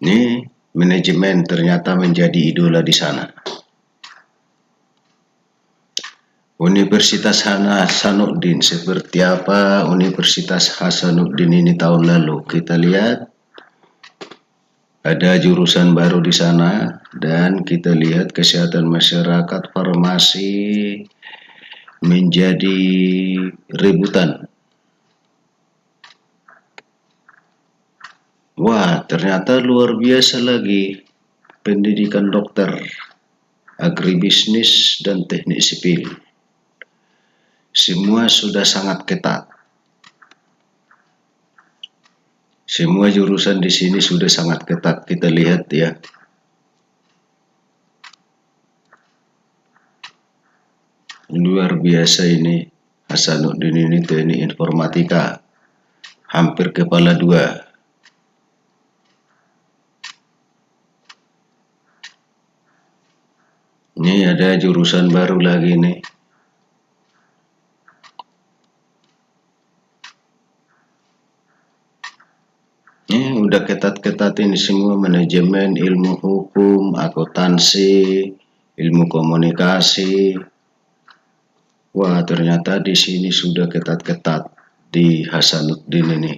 Ini manajemen ternyata menjadi idola di sana. Universitas Hasanuddin. Seperti apa Universitas Hasanuddin ini tahun lalu? Kita lihat ada jurusan baru di sana dan kita lihat kesehatan masyarakat, farmasi menjadi rebutan. Wah, ternyata luar biasa lagi pendidikan dokter, agribisnis dan teknik sipil. Semua sudah sangat ketat. Semua jurusan di sini sudah sangat ketat. Kita lihat ya. Luar biasa ini. Hasanuddin ini teknik informatika. Hampir kepala dua. Ini ada jurusan baru lagi nih. Ini udah ketat-ketat ini semua, manajemen, ilmu hukum, akuntansi, ilmu komunikasi. Wah, ternyata di sini sudah ketat-ketat di Hasanuddin ini.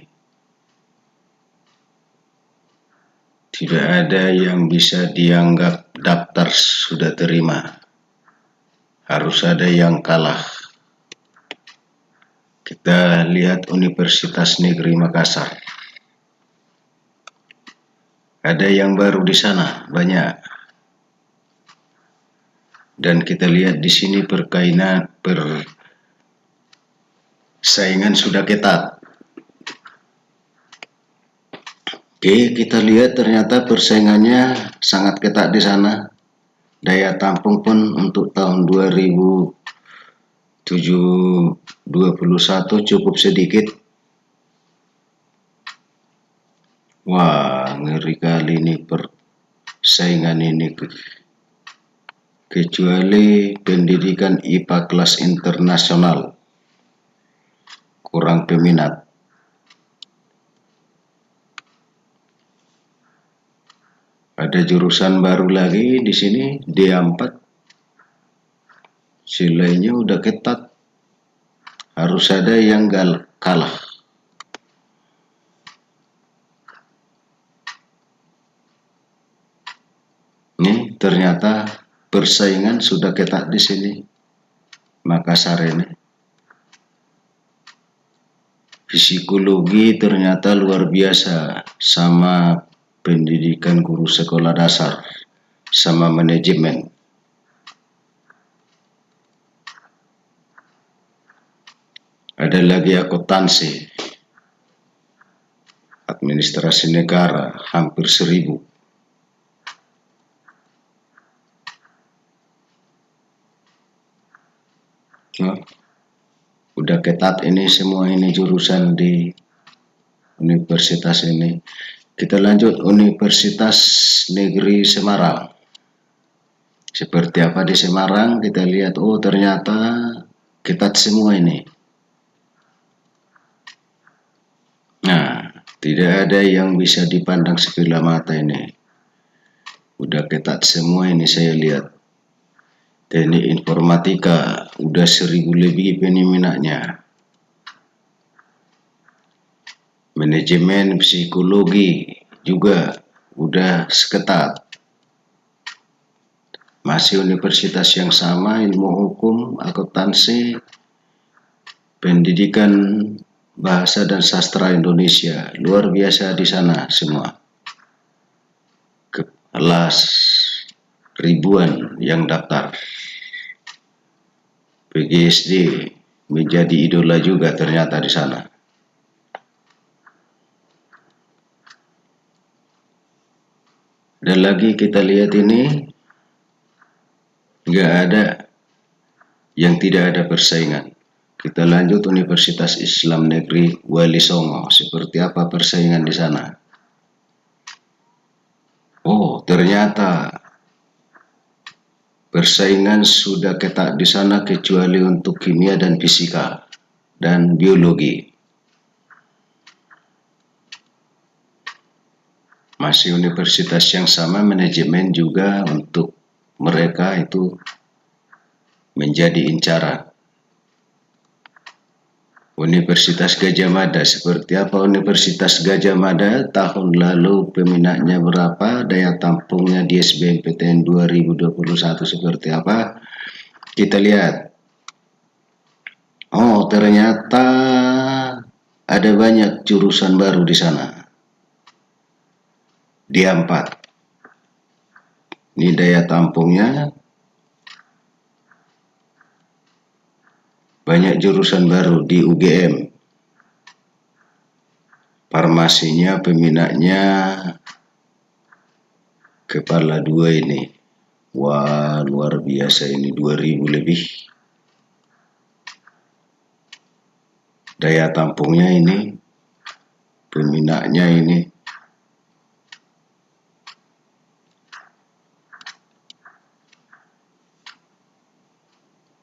Tidak ada yang bisa dianggap daftar sudah terima. Harus ada yang kalah. Kita lihat Universitas Negeri Makassar. Ada yang baru di sana, banyak. Dan kita lihat di sini persaingan sudah ketat. Oke, kita lihat ternyata persaingannya sangat ketat di sana. Daya tampung pun untuk tahun 2021 cukup sedikit. Wah, ngeri kali ini persaingan ini. Kecuali pendidikan IPA kelas internasional. Kurang peminat. Ada jurusan baru lagi di sini, D4. Nilainya udah ketat. Harus ada yang kalah. Nih, ternyata persaingan sudah ketat di sini. Makassar ini. Psikologi ternyata luar biasa, sama pendidikan guru sekolah dasar, sama manajemen. Ada lagi akuntansi, administrasi negara, hampir 1000. Nah, udah ketat ini semua ini jurusan di universitas ini. Kita lanjut Universitas Negeri Semarang. Seperti apa di Semarang? Kita lihat, oh ternyata ketat semua ini. Nah, tidak ada yang bisa dipandang sebelah mata ini. Udah ketat semua ini saya lihat. Teknik informatika udah 1000 lebih peminatnya. Manajemen psikologi juga udah seketat. Masih universitas yang sama, ilmu hukum, akuntansi, pendidikan bahasa dan sastra Indonesia. Luar biasa di sana semua. Kelas ribuan yang daftar. PGSD menjadi idola juga ternyata di sana. Dan lagi kita lihat ini, nggak ada yang tidak ada persaingan. Kita lanjut Universitas Islam Negeri Wali Songo. Seperti apa persaingan di sana? Oh, ternyata persaingan sudah ketat di sana kecuali untuk kimia dan fisika dan biologi. Masih universitas yang sama, manajemen juga untuk mereka itu menjadi incaran. Universitas Gadjah Mada. Seperti apa Universitas Gadjah Mada? Tahun lalu peminatnya berapa? Daya tampungnya di SBMPTN 2021 seperti apa? Kita lihat. Oh, ternyata ada banyak jurusan baru di sana. Di 4. Ini daya tampungnya. Banyak jurusan baru di UGM. Farmasinya peminatnya kepala 2 ini. Wah, luar biasa ini 2000 lebih. Daya tampungnya ini, peminatnya ini.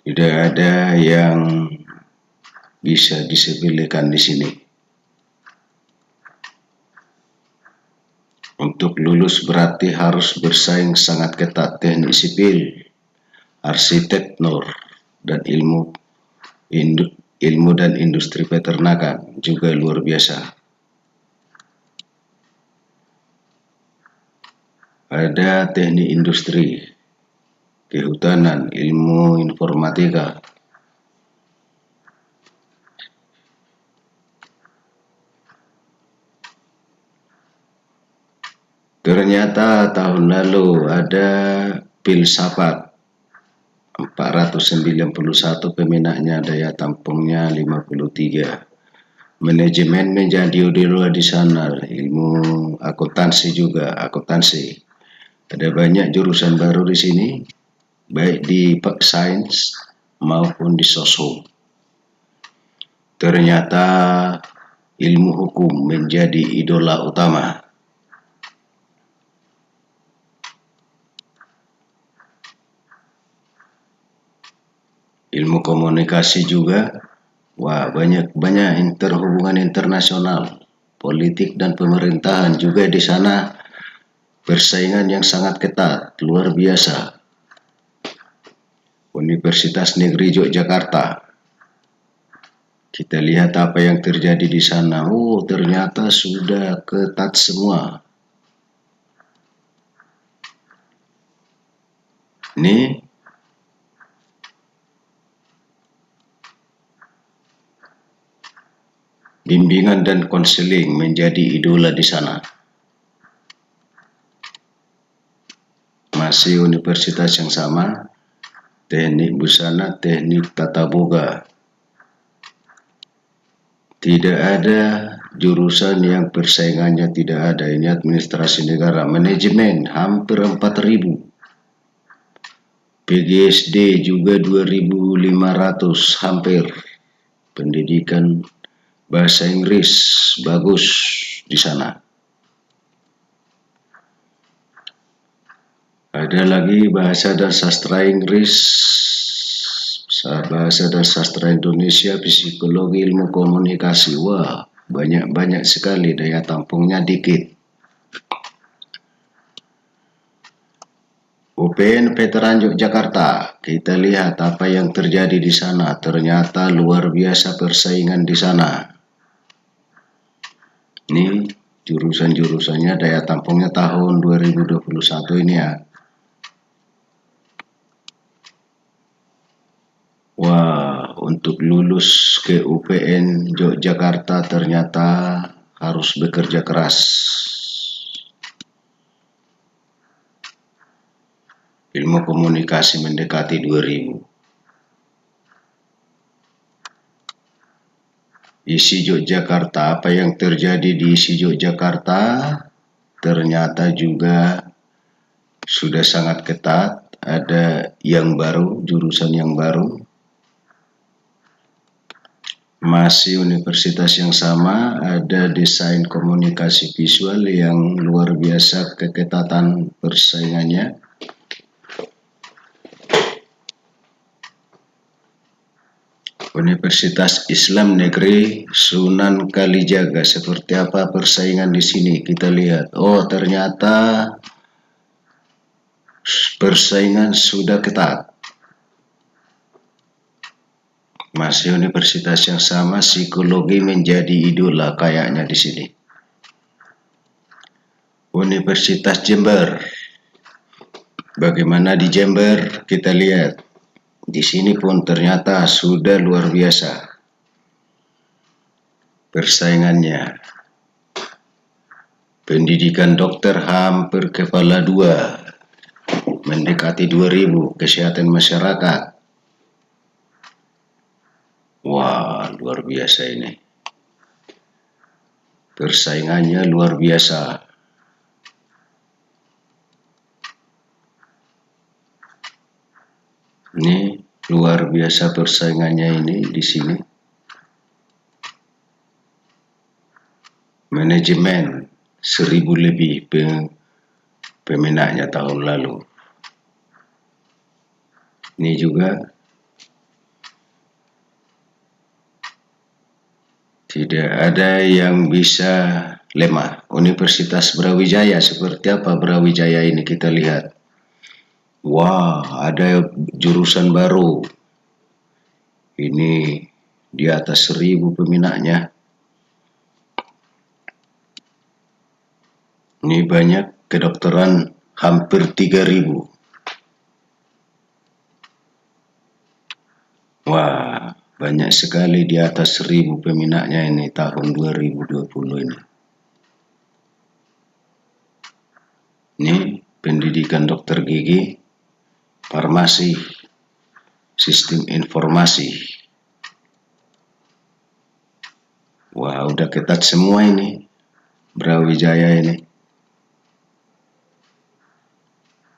Tidak ada yang bisa disepelekan di sini. Untuk lulus berarti harus bersaing sangat ketat. Teknik sipil, arsitektur, dan ilmu dan industri peternakan juga luar biasa. Ada teknik industri, kehutanan, ilmu informatika. Ternyata tahun lalu ada filsafat 491 peminatnya, daya tampungnya 53. Manajemen menjadi dulu di sana, ilmu akuntansi juga, akuntansi. Ada banyak jurusan baru di sini, baik di sains maupun di sosum. Ternyata ilmu hukum menjadi idola utama. Ilmu komunikasi juga. Wah, banyak hubungan internasional, politik dan pemerintahan juga di sana. Persaingan yang sangat ketat, luar biasa. Universitas Negeri Yogyakarta. Kita lihat apa yang terjadi di sana. Oh, ternyata sudah ketat semua. Ini bimbingan dan konseling menjadi idola di sana. Masih universitas yang sama, teknik busana, teknik tata boga. Tidak ada jurusan yang persaingannya tidak ada. Ini administrasi negara, manajemen hampir 4.000. PGSD juga 2.500 hampir. Pendidikan bahasa Inggris bagus di sana. Ada lagi bahasa dan sastra Inggris, bahasa dan sastra Indonesia, psikologi, ilmu komunikasi. Wah, banyak sekali, daya tampungnya dikit. UPN Veteran Yogyakarta, kita lihat apa yang terjadi di sana. Ternyata luar biasa persaingan di sana. Ini jurusan-jurusannya, daya tampungnya tahun 2021 ini ya. Wah, untuk lulus ke UPN Yogyakarta ternyata harus bekerja keras. Ilmu komunikasi mendekati 2000. Isi Yogyakarta, apa yang terjadi di isi Yogyakarta ternyata juga sudah sangat ketat. Ada yang baru, jurusan yang baru. Masih universitas yang sama, ada desain komunikasi visual yang luar biasa keketatan persaingannya. Universitas Islam Negeri Sunan Kalijaga, seperti apa persaingan di sini? Kita lihat. Oh, ternyata persaingan sudah ketat. Masih universitas yang sama, psikologi menjadi idola kayaknya di sini. Universitas Jember. Bagaimana di Jember? Kita lihat. Di sini pun ternyata sudah luar biasa persaingannya. Pendidikan dokter hampir kepala 2, mendekati 2000. Kesehatan masyarakat. Wah, luar biasa ini. Persaingannya luar biasa. Ini luar biasa persaingannya ini di sini. Manajemen 1000 lebih peminatnya tahun lalu. Ini juga tidak ada yang bisa lemah. Universitas Brawijaya, seperti apa Brawijaya ini kita lihat. Wah, ada jurusan baru. Ini di atas 1000 peminatnya. Ini banyak, kedokteran hampir 3000. Wah, banyak sekali, di atas 1000 peminatnya ini tahun 2020 ini. Ini pendidikan dokter gigi, farmasi, sistem informasi. Wah, udah ketat semua ini Brawijaya ini.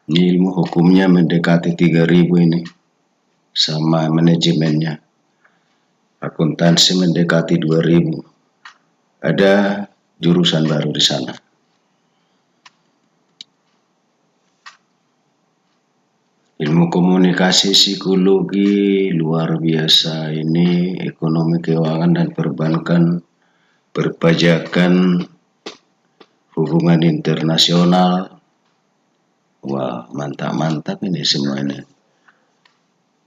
Ini ilmu hukumnya mendekati 3000 ini, sama manajemennya. Akuntansi mendekati 2000. Ada jurusan baru di sana. Ilmu komunikasi, psikologi, luar biasa ini, ekonomi keuangan dan perbankan, perpajakan, hubungan internasional. Wah, mantap-mantap ini semua ini.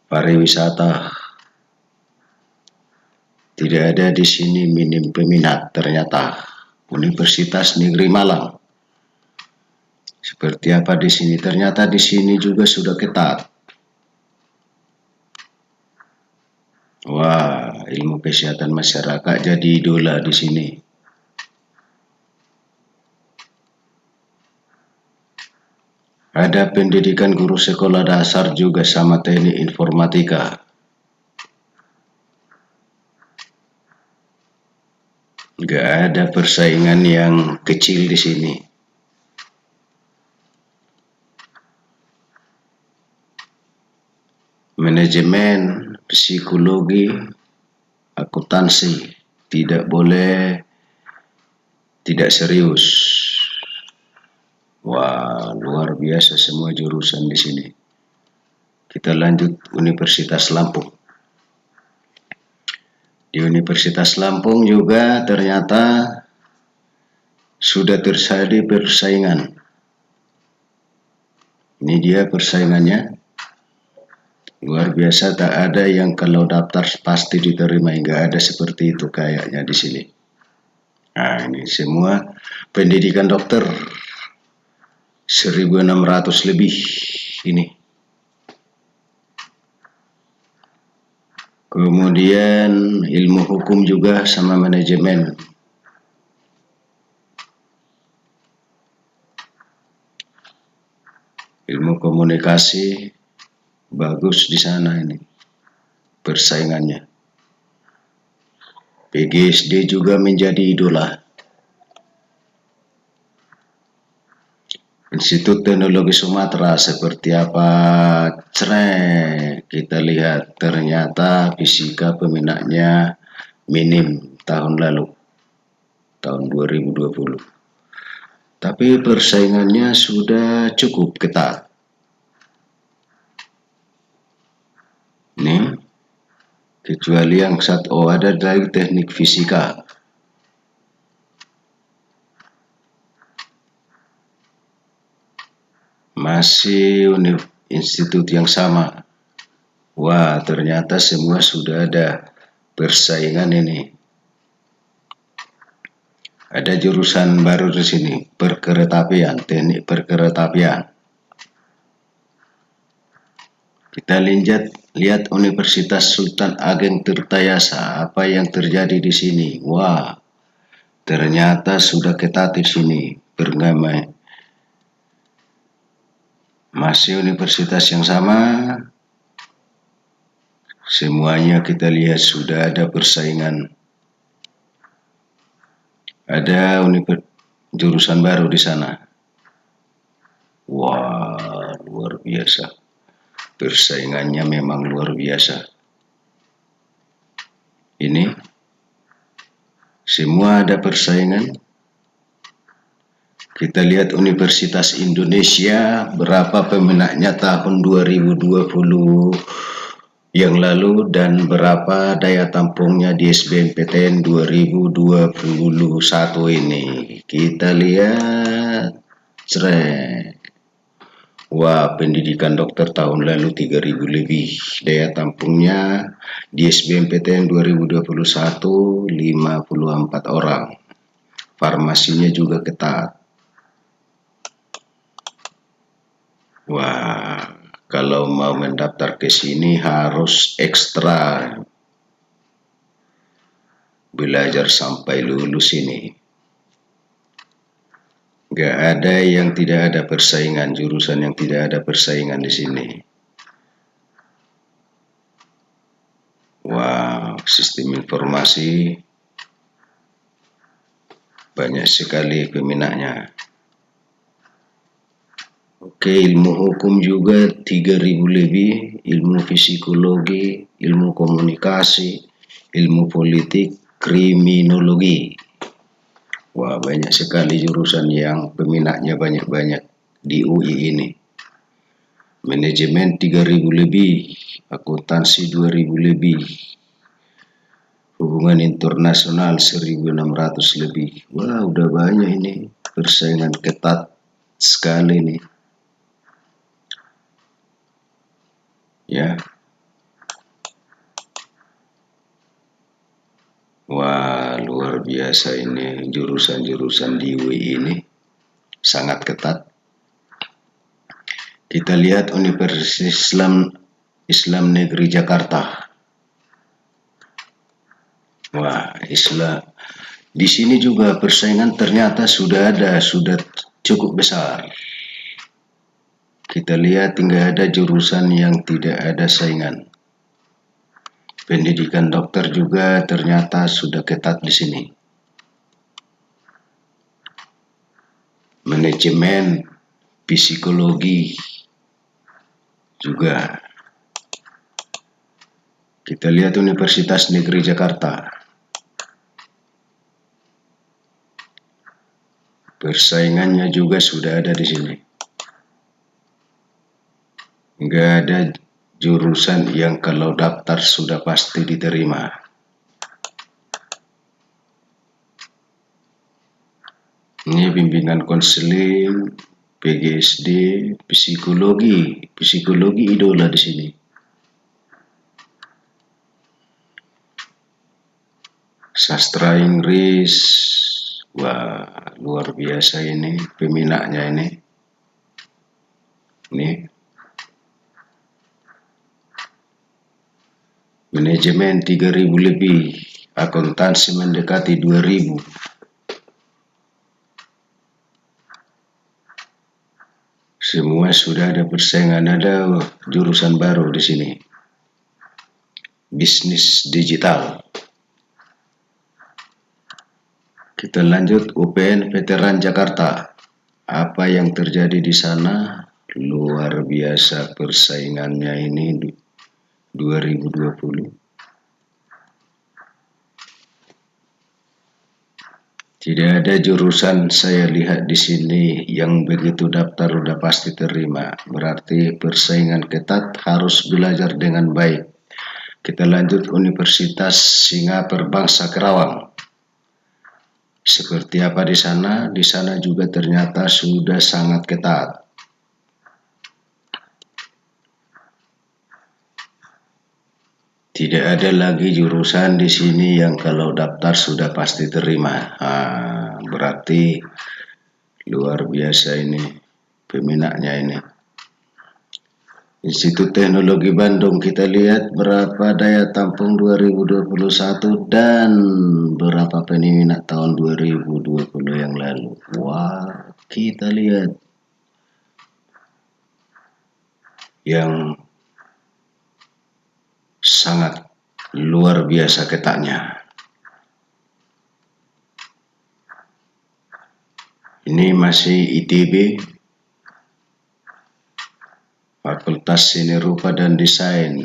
Pariwisata. Tidak ada di sini minim peminat ternyata. Universitas Negeri Malang. Seperti apa di sini? Ternyata di sini juga sudah ketat. Wah, ilmu kesehatan masyarakat jadi idola di sini. Ada pendidikan guru sekolah dasar juga sama teknik informatika. Gak ada persaingan yang kecil di sini. Manajemen, psikologi, akuntansi, tidak boleh tidak serius. Wah, luar biasa semua jurusan di sini. Kita lanjut Universitas Lampung. Di Universitas Lampung juga ternyata sudah terjadi persaingan. Ini dia persaingannya. Luar biasa, tak ada yang kalau daftar pasti diterima, enggak ada seperti itu kayaknya di sini. Nah, ini semua pendidikan dokter 1600 lebih ini. Kemudian ilmu hukum juga sama manajemen. Ilmu komunikasi bagus di sana ini persaingannya. PGSD juga menjadi idola. Institut Teknologi Sumatera seperti apa? Kita lihat ternyata fisika peminatnya minim tahun lalu, tahun 2020. Tapi persaingannya sudah cukup ketat. Nih, kecuali yang satu, ada dari teknik fisika. Masih institut yang sama, Wah, ternyata semua sudah ada persaingan ini. Ada jurusan baru di sini, perkeretaapian, teknik perkeretaapian. Kita lihat Universitas Sultan Ageng Tirtayasa, apa yang terjadi di sini. Wah, ternyata sudah ketat di sini. Bergamai. Masih universitas yang sama. Semuanya kita lihat sudah ada persaingan. Ada jurusan baru di sana. Wah, luar biasa. Persaingannya memang luar biasa. Ini semua ada persaingan. Kita lihat Universitas Indonesia, berapa peminatnya tahun 2020 yang lalu dan berapa daya tampungnya di SBMPTN 2021 ini. Kita lihat, wah, pendidikan dokter tahun lalu 3.000 lebih. Daya tampungnya di SBMPTN 2021 54 orang. Farmasinya juga ketat. Wah, kalau mau mendaftar ke sini harus ekstra belajar sampai lulus ini. Gak ada yang tidak ada persaingan, jurusan yang tidak ada persaingan di sini. Wow, sistem informasi banyak sekali peminatnya. Oke, ilmu hukum juga 3.000 lebih, ilmu psikologi, ilmu komunikasi, ilmu politik, kriminologi. Wah, banyak sekali jurusan yang peminatnya banyak-banyak di UI ini. Manajemen 3.000 lebih, akuntansi 2.000 lebih, hubungan internasional 1.600 lebih. Wah, udah banyak ini, persaingan ketat sekali nih. Ya. Wah, luar biasa ini jurusan-jurusan di UI ini sangat ketat. Kita lihat Universitas Islam Negeri Jakarta. Wah, Islam. Di sini juga persaingan ternyata sudah cukup besar. Kita lihat hingga ada jurusan yang tidak ada saingan. Pendidikan dokter juga ternyata sudah ketat di sini. Manajemen, psikologi juga. Kita lihat Universitas Negeri Jakarta. Persaingannya juga sudah ada di sini. Enggak ada jurusan yang kalau daftar sudah pasti diterima. Ini bimbingan konseling, PGSD, psikologi idola di sini. Sastra Inggris, wah, luar biasa ini peminatnya ini. Ini manajemen 3.000 lebih, akuntansi mendekati 2.000. Semua sudah ada persaingan, ada jurusan baru di sini. Bisnis digital. Kita lanjut UPN Veteran Jakarta. Apa yang terjadi di sana? Luar biasa persaingannya ini 2020. Tidak ada jurusan saya lihat di sini yang begitu daftar udah pasti terima. Berarti persaingan ketat, harus belajar dengan baik. Kita lanjut Universitas Singapura Bangsa Kerawang. Seperti apa di sana? Di sana juga ternyata sudah sangat ketat. Tidak ada lagi jurusan di sini yang kalau daftar sudah pasti terima. Berarti luar biasa ini peminatnya ini. Institut Teknologi Bandung, kita lihat berapa daya tampung 2021 dan berapa peminat tahun 2020 yang lalu. Wah, kita lihat yang sangat luar biasa ketatnya. Ini masih ITB, Fakultas Seni Rupa dan Desain,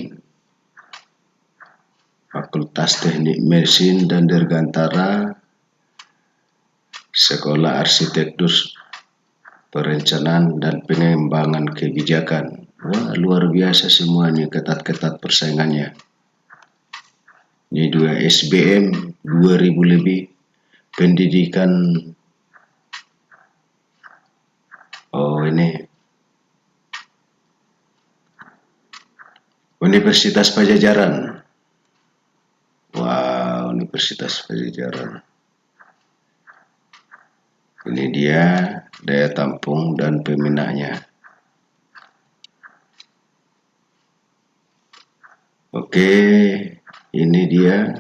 Fakultas Teknik Mesin dan Dirgantara, Sekolah Arsitektur Perencanaan dan Pengembangan Kebijakan. Wah, luar biasa semuanya, ketat-ketat persaingannya. Ini 2 SBM, 2000 lebih. Pendidikan, ini Universitas Pajajaran. Wah, Universitas Pajajaran. Ini dia daya tampung dan peminatnya. Oke, ini dia.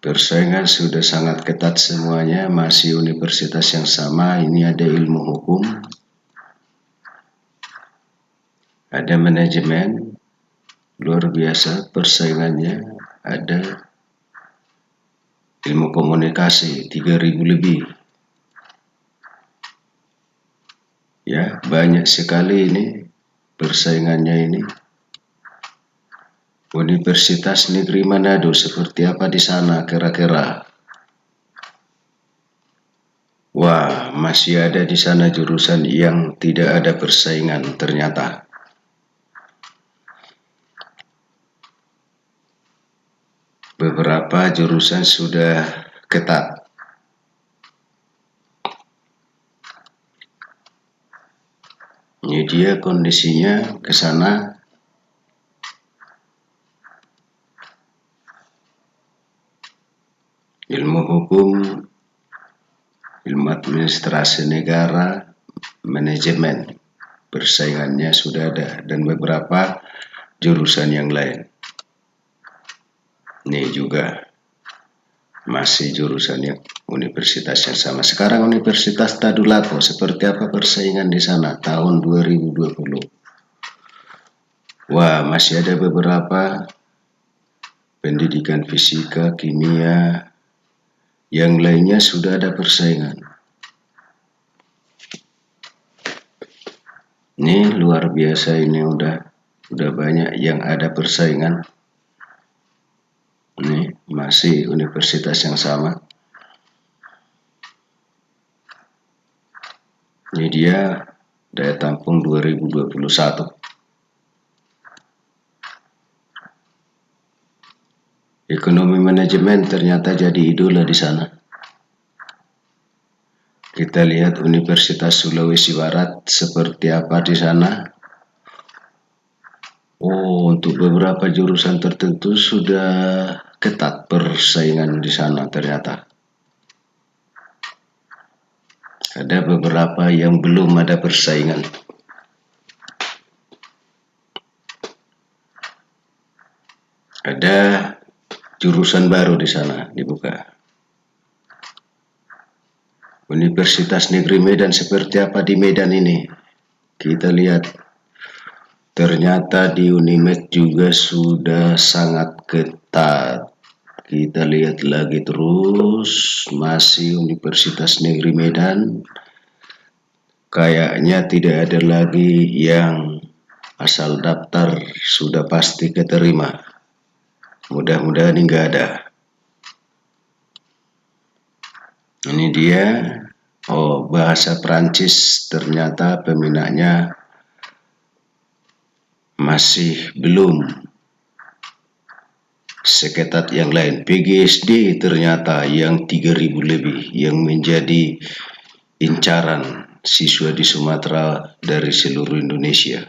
Persaingan sudah sangat ketat semuanya, masih universitas yang sama. Ini ada ilmu hukum, ada manajemen, luar biasa persaingannya. Ada ilmu komunikasi, 3000 lebih. Ya, banyak sekali ini persaingannya ini. Universitas Negeri Manado seperti apa di sana kira-kira? Wah, masih ada di sana jurusan yang tidak ada persaingan ternyata. Beberapa jurusan sudah ketat. Ini dia kondisinya ke sana. Ilmu hukum, ilmu administrasi negara, manajemen, persaingannya sudah ada, dan beberapa jurusan yang lain. Ini juga masih jurusan yang universitas yang sama. Sekarang Universitas Tadulako, seperti apa persaingan di sana tahun 2020? Wah, masih ada beberapa pendidikan fisika, kimia, yang lainnya sudah ada persaingan. Ini luar biasa, ini udah banyak yang ada persaingan. Ini masih universitas yang sama. Ini dia daya tampung 2021. Ekonomi manajemen ternyata jadi idola di sana. Kita lihat Universitas Sulawesi Barat seperti apa di sana. Untuk beberapa jurusan tertentu sudah ketat persaingan di sana ternyata. Ada beberapa yang belum ada persaingan. Ada jurusan baru di sana dibuka. Universitas Negeri Medan seperti apa di Medan ini? Kita lihat. Ternyata di Unimed juga sudah sangat ketat. Kita lihat lagi terus, masih Universitas Negeri Medan. Kayaknya tidak ada lagi yang asal daftar sudah pasti keterima. Mudah-mudahan enggak ada. Ini dia. Bahasa Prancis ternyata peminatnya masih belum seketat yang lain. PGSD ternyata yang 3000 lebih yang menjadi incaran siswa di Sumatera dari seluruh Indonesia.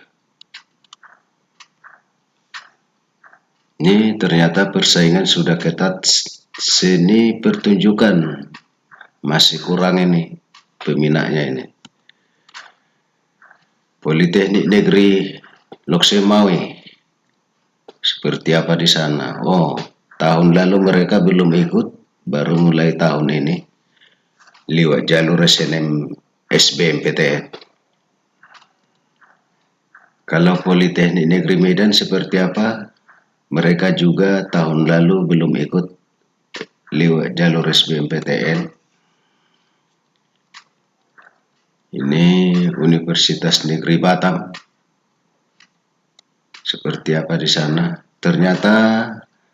Ini ternyata persaingan sudah ketat. Seni pertunjukan masih kurang ini peminatnya ini. Politeknik Negeri Loksemawe, seperti apa di sana? Oh, tahun lalu mereka belum ikut, baru mulai tahun ini lewat jalur SNM SBMPTN. Kalau Politeknik Negeri Medan seperti apa? Mereka juga tahun lalu belum ikut lewat jalur SBMPTN. Ini Universitas Negeri Batam. Seperti apa di sana? Ternyata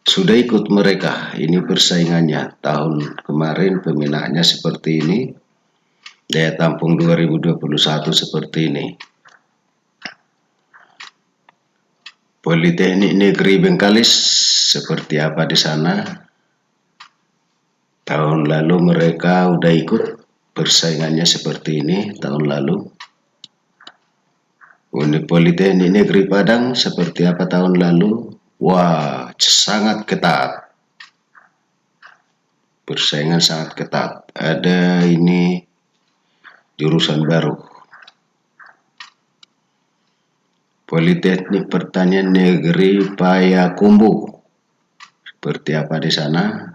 sudah ikut mereka. Ini persaingannya. Tahun kemarin peminatnya seperti ini. Daya tampung 2021 seperti ini. Politeknik Negeri Bengkalis seperti apa di sana? Tahun lalu mereka udah ikut, persaingannya seperti ini tahun lalu. Politeknik Negeri Padang seperti apa tahun lalu? Wah, sangat ketat. Persaingan sangat ketat. Ada ini jurusan baru. Politeknik Pertanian Negeri Payakumbuh. Seperti apa di sana?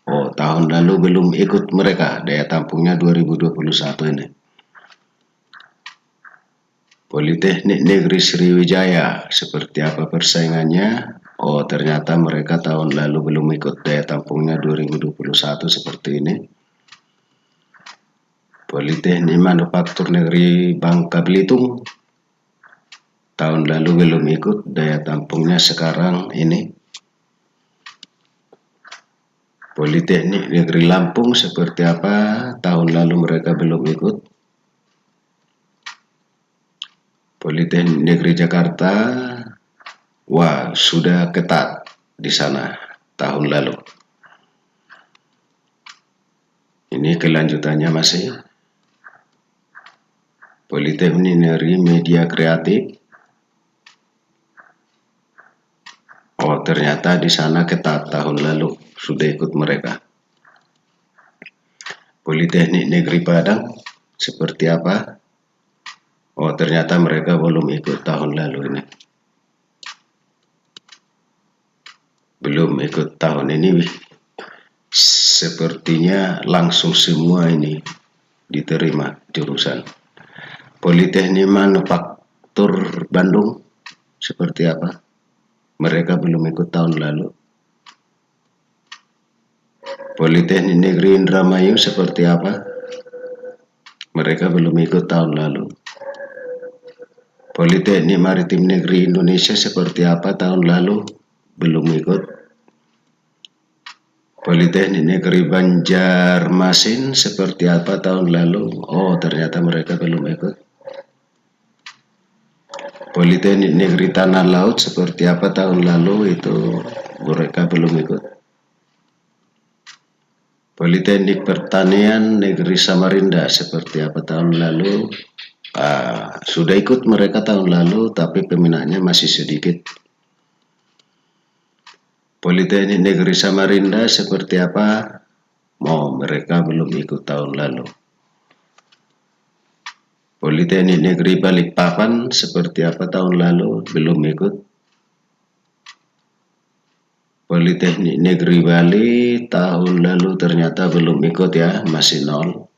Oh, tahun lalu belum ikut mereka. Daya tampungnya 2021 ini. Politeknik Negeri Sriwijaya. Seperti apa persaingannya? Oh, ternyata mereka tahun lalu belum ikut. Daya tampungnya 2021 seperti ini. Politeknik Manufaktur Negeri Bangka Belitung. Tahun lalu belum ikut, daya tampungnya sekarang ini. Politeknik Negeri Lampung seperti apa? Tahun lalu mereka belum ikut. Politeknik Negeri Jakarta, wah sudah ketat di sana tahun lalu. Ini kelanjutannya masih. Politeknik Negeri Media Kreatif. Oh, ternyata di sana ketat tahun lalu, sudah ikut mereka. Politeknik Negeri Padang, seperti apa? Oh, ternyata mereka belum ikut tahun lalu ini. Belum ikut tahun ini. Sepertinya langsung semua ini diterima jurusan. Politeknik Manufaktur Bandung, seperti apa? Mereka belum ikut tahun lalu. Politeknik Negeri Indramayu seperti apa? Mereka belum ikut tahun lalu. Politeknik Maritim Negeri Indonesia seperti apa tahun lalu? Belum ikut. Politeknik Negeri Banjarmasin seperti apa tahun lalu? Oh, ternyata mereka belum ikut. Politeknik Negeri Tanah Laut seperti apa tahun lalu? Itu mereka belum ikut. Politeknik Pertanian Negeri Samarinda seperti apa tahun lalu? Sudah ikut mereka tahun lalu, tapi peminatnya masih sedikit. Politeknik Negeri Samarinda seperti apa? Oh, mereka belum ikut tahun lalu. Politeknik Negeri Balikpapan seperti apa tahun lalu? Belum ikut. Politeknik Negeri Bali tahun lalu ternyata belum ikut ya, masih nol.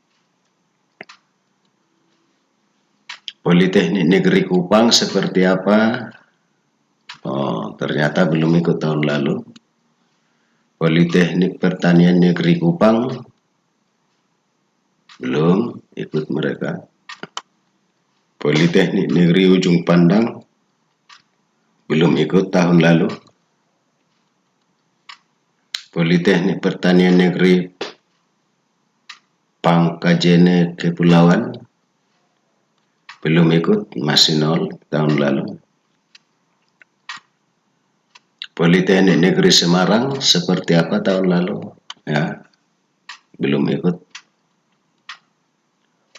Politeknik Negeri Kupang seperti apa? Oh, ternyata belum ikut tahun lalu. Politeknik Pertanian Negeri Kupang belum ikut mereka. Politeknik Negeri Ujung Pandang belum ikut tahun lalu. Politeknik Pertanian Negeri Pangkajene Kepulauan belum ikut, masih nol tahun lalu. Politeknik Negeri Semarang seperti apa tahun lalu? Ya, belum ikut.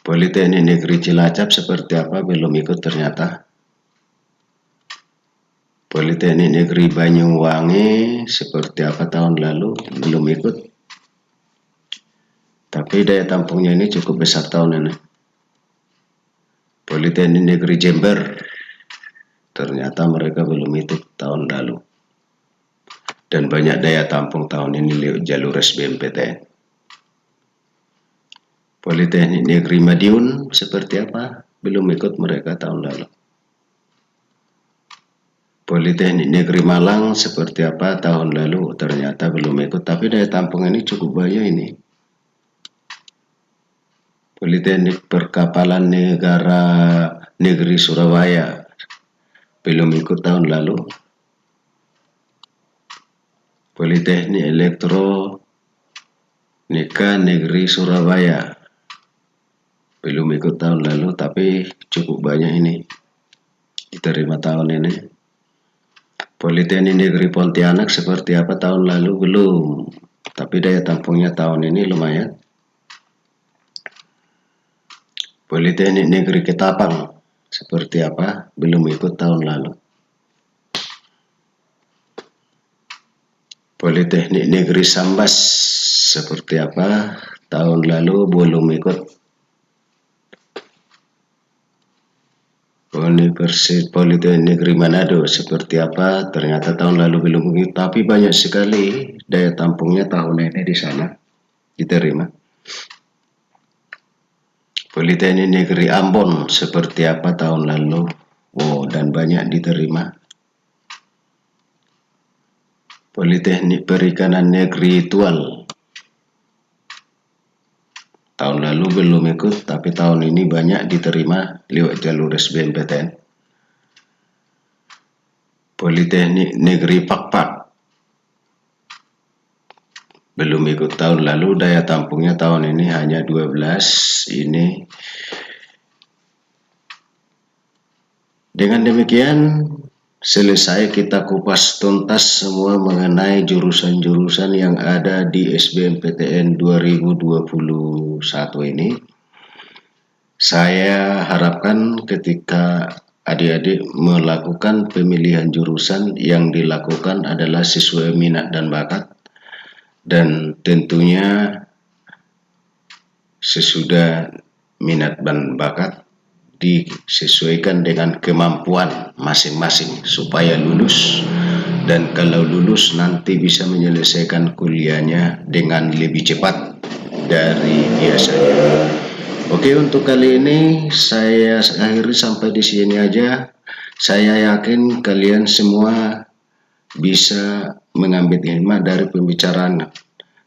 Politeknik Negeri Cilacap seperti apa? Belum ikut ternyata. Politeknik Negeri Banyuwangi seperti apa tahun lalu, belum ikut. Tapi daya tampungnya ini cukup besar tahun ini. Politeknik Negeri Jember, ternyata mereka belum ikut tahun lalu. Dan banyak daya tampung tahun ini lewat jalur SBMPTN. Politeknik Negeri Madiun seperti apa? Belum ikut mereka tahun lalu. Politeknik Negeri Malang seperti apa tahun lalu, ternyata belum ikut, tapi daya tampung ini cukup banyak ini. Politeknik Perkapalan Negara Negeri Surabaya belum ikut tahun lalu. Politeknik Elektronika Negeri Surabaya belum ikut tahun lalu, tapi cukup banyak ini diterima tahun ini. Politeknik Negeri Pontianak seperti apa tahun lalu, belum, tapi daya tampungnya tahun ini lumayan. Politeknik Negeri Ketapang seperti apa, belum ikut tahun lalu. Politeknik Negeri Sambas seperti apa tahun lalu, belum ikut. Politeknik Negeri Manado seperti apa, ternyata tahun lalu belum ikut, tapi banyak sekali daya tampungnya tahun ini di sana diterima. Politeknik Negeri Ambon seperti apa tahun lalu, dan banyak diterima. Politeknik Perikanan Negeri Tual tahun lalu belum ikut, tapi tahun ini banyak diterima lewat jalur SBMPTN. Politeknik Negeri Pakpak belum ikut tahun lalu, daya tampungnya tahun ini hanya 12 ini. Dengan demikian selesai kita kupas tuntas semua mengenai jurusan-jurusan yang ada di SBMPTN 2021 ini. Saya harapkan ketika adik-adik melakukan pemilihan jurusan, yang dilakukan adalah sesuai minat dan bakat, dan tentunya sesudah minat dan bakat disesuaikan dengan kemampuan masing-masing supaya lulus, dan kalau lulus nanti bisa menyelesaikan kuliahnya dengan lebih cepat dari biasanya. Oke, untuk kali ini saya akhiri sampai di sini aja. Saya yakin kalian semua bisa mengambil hikmah dari pembicaraan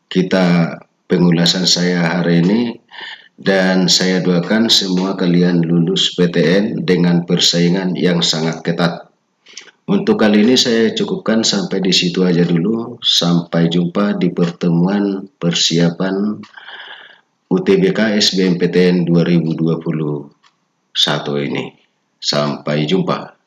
kita, pengulasan saya hari ini, dan saya doakan semua kalian lulus PTN dengan persaingan yang sangat ketat. Untuk kali ini saya cukupkan sampai di situ aja dulu. Sampai jumpa di pertemuan persiapan UTBK SBMPTN 2021 ini. Sampai jumpa.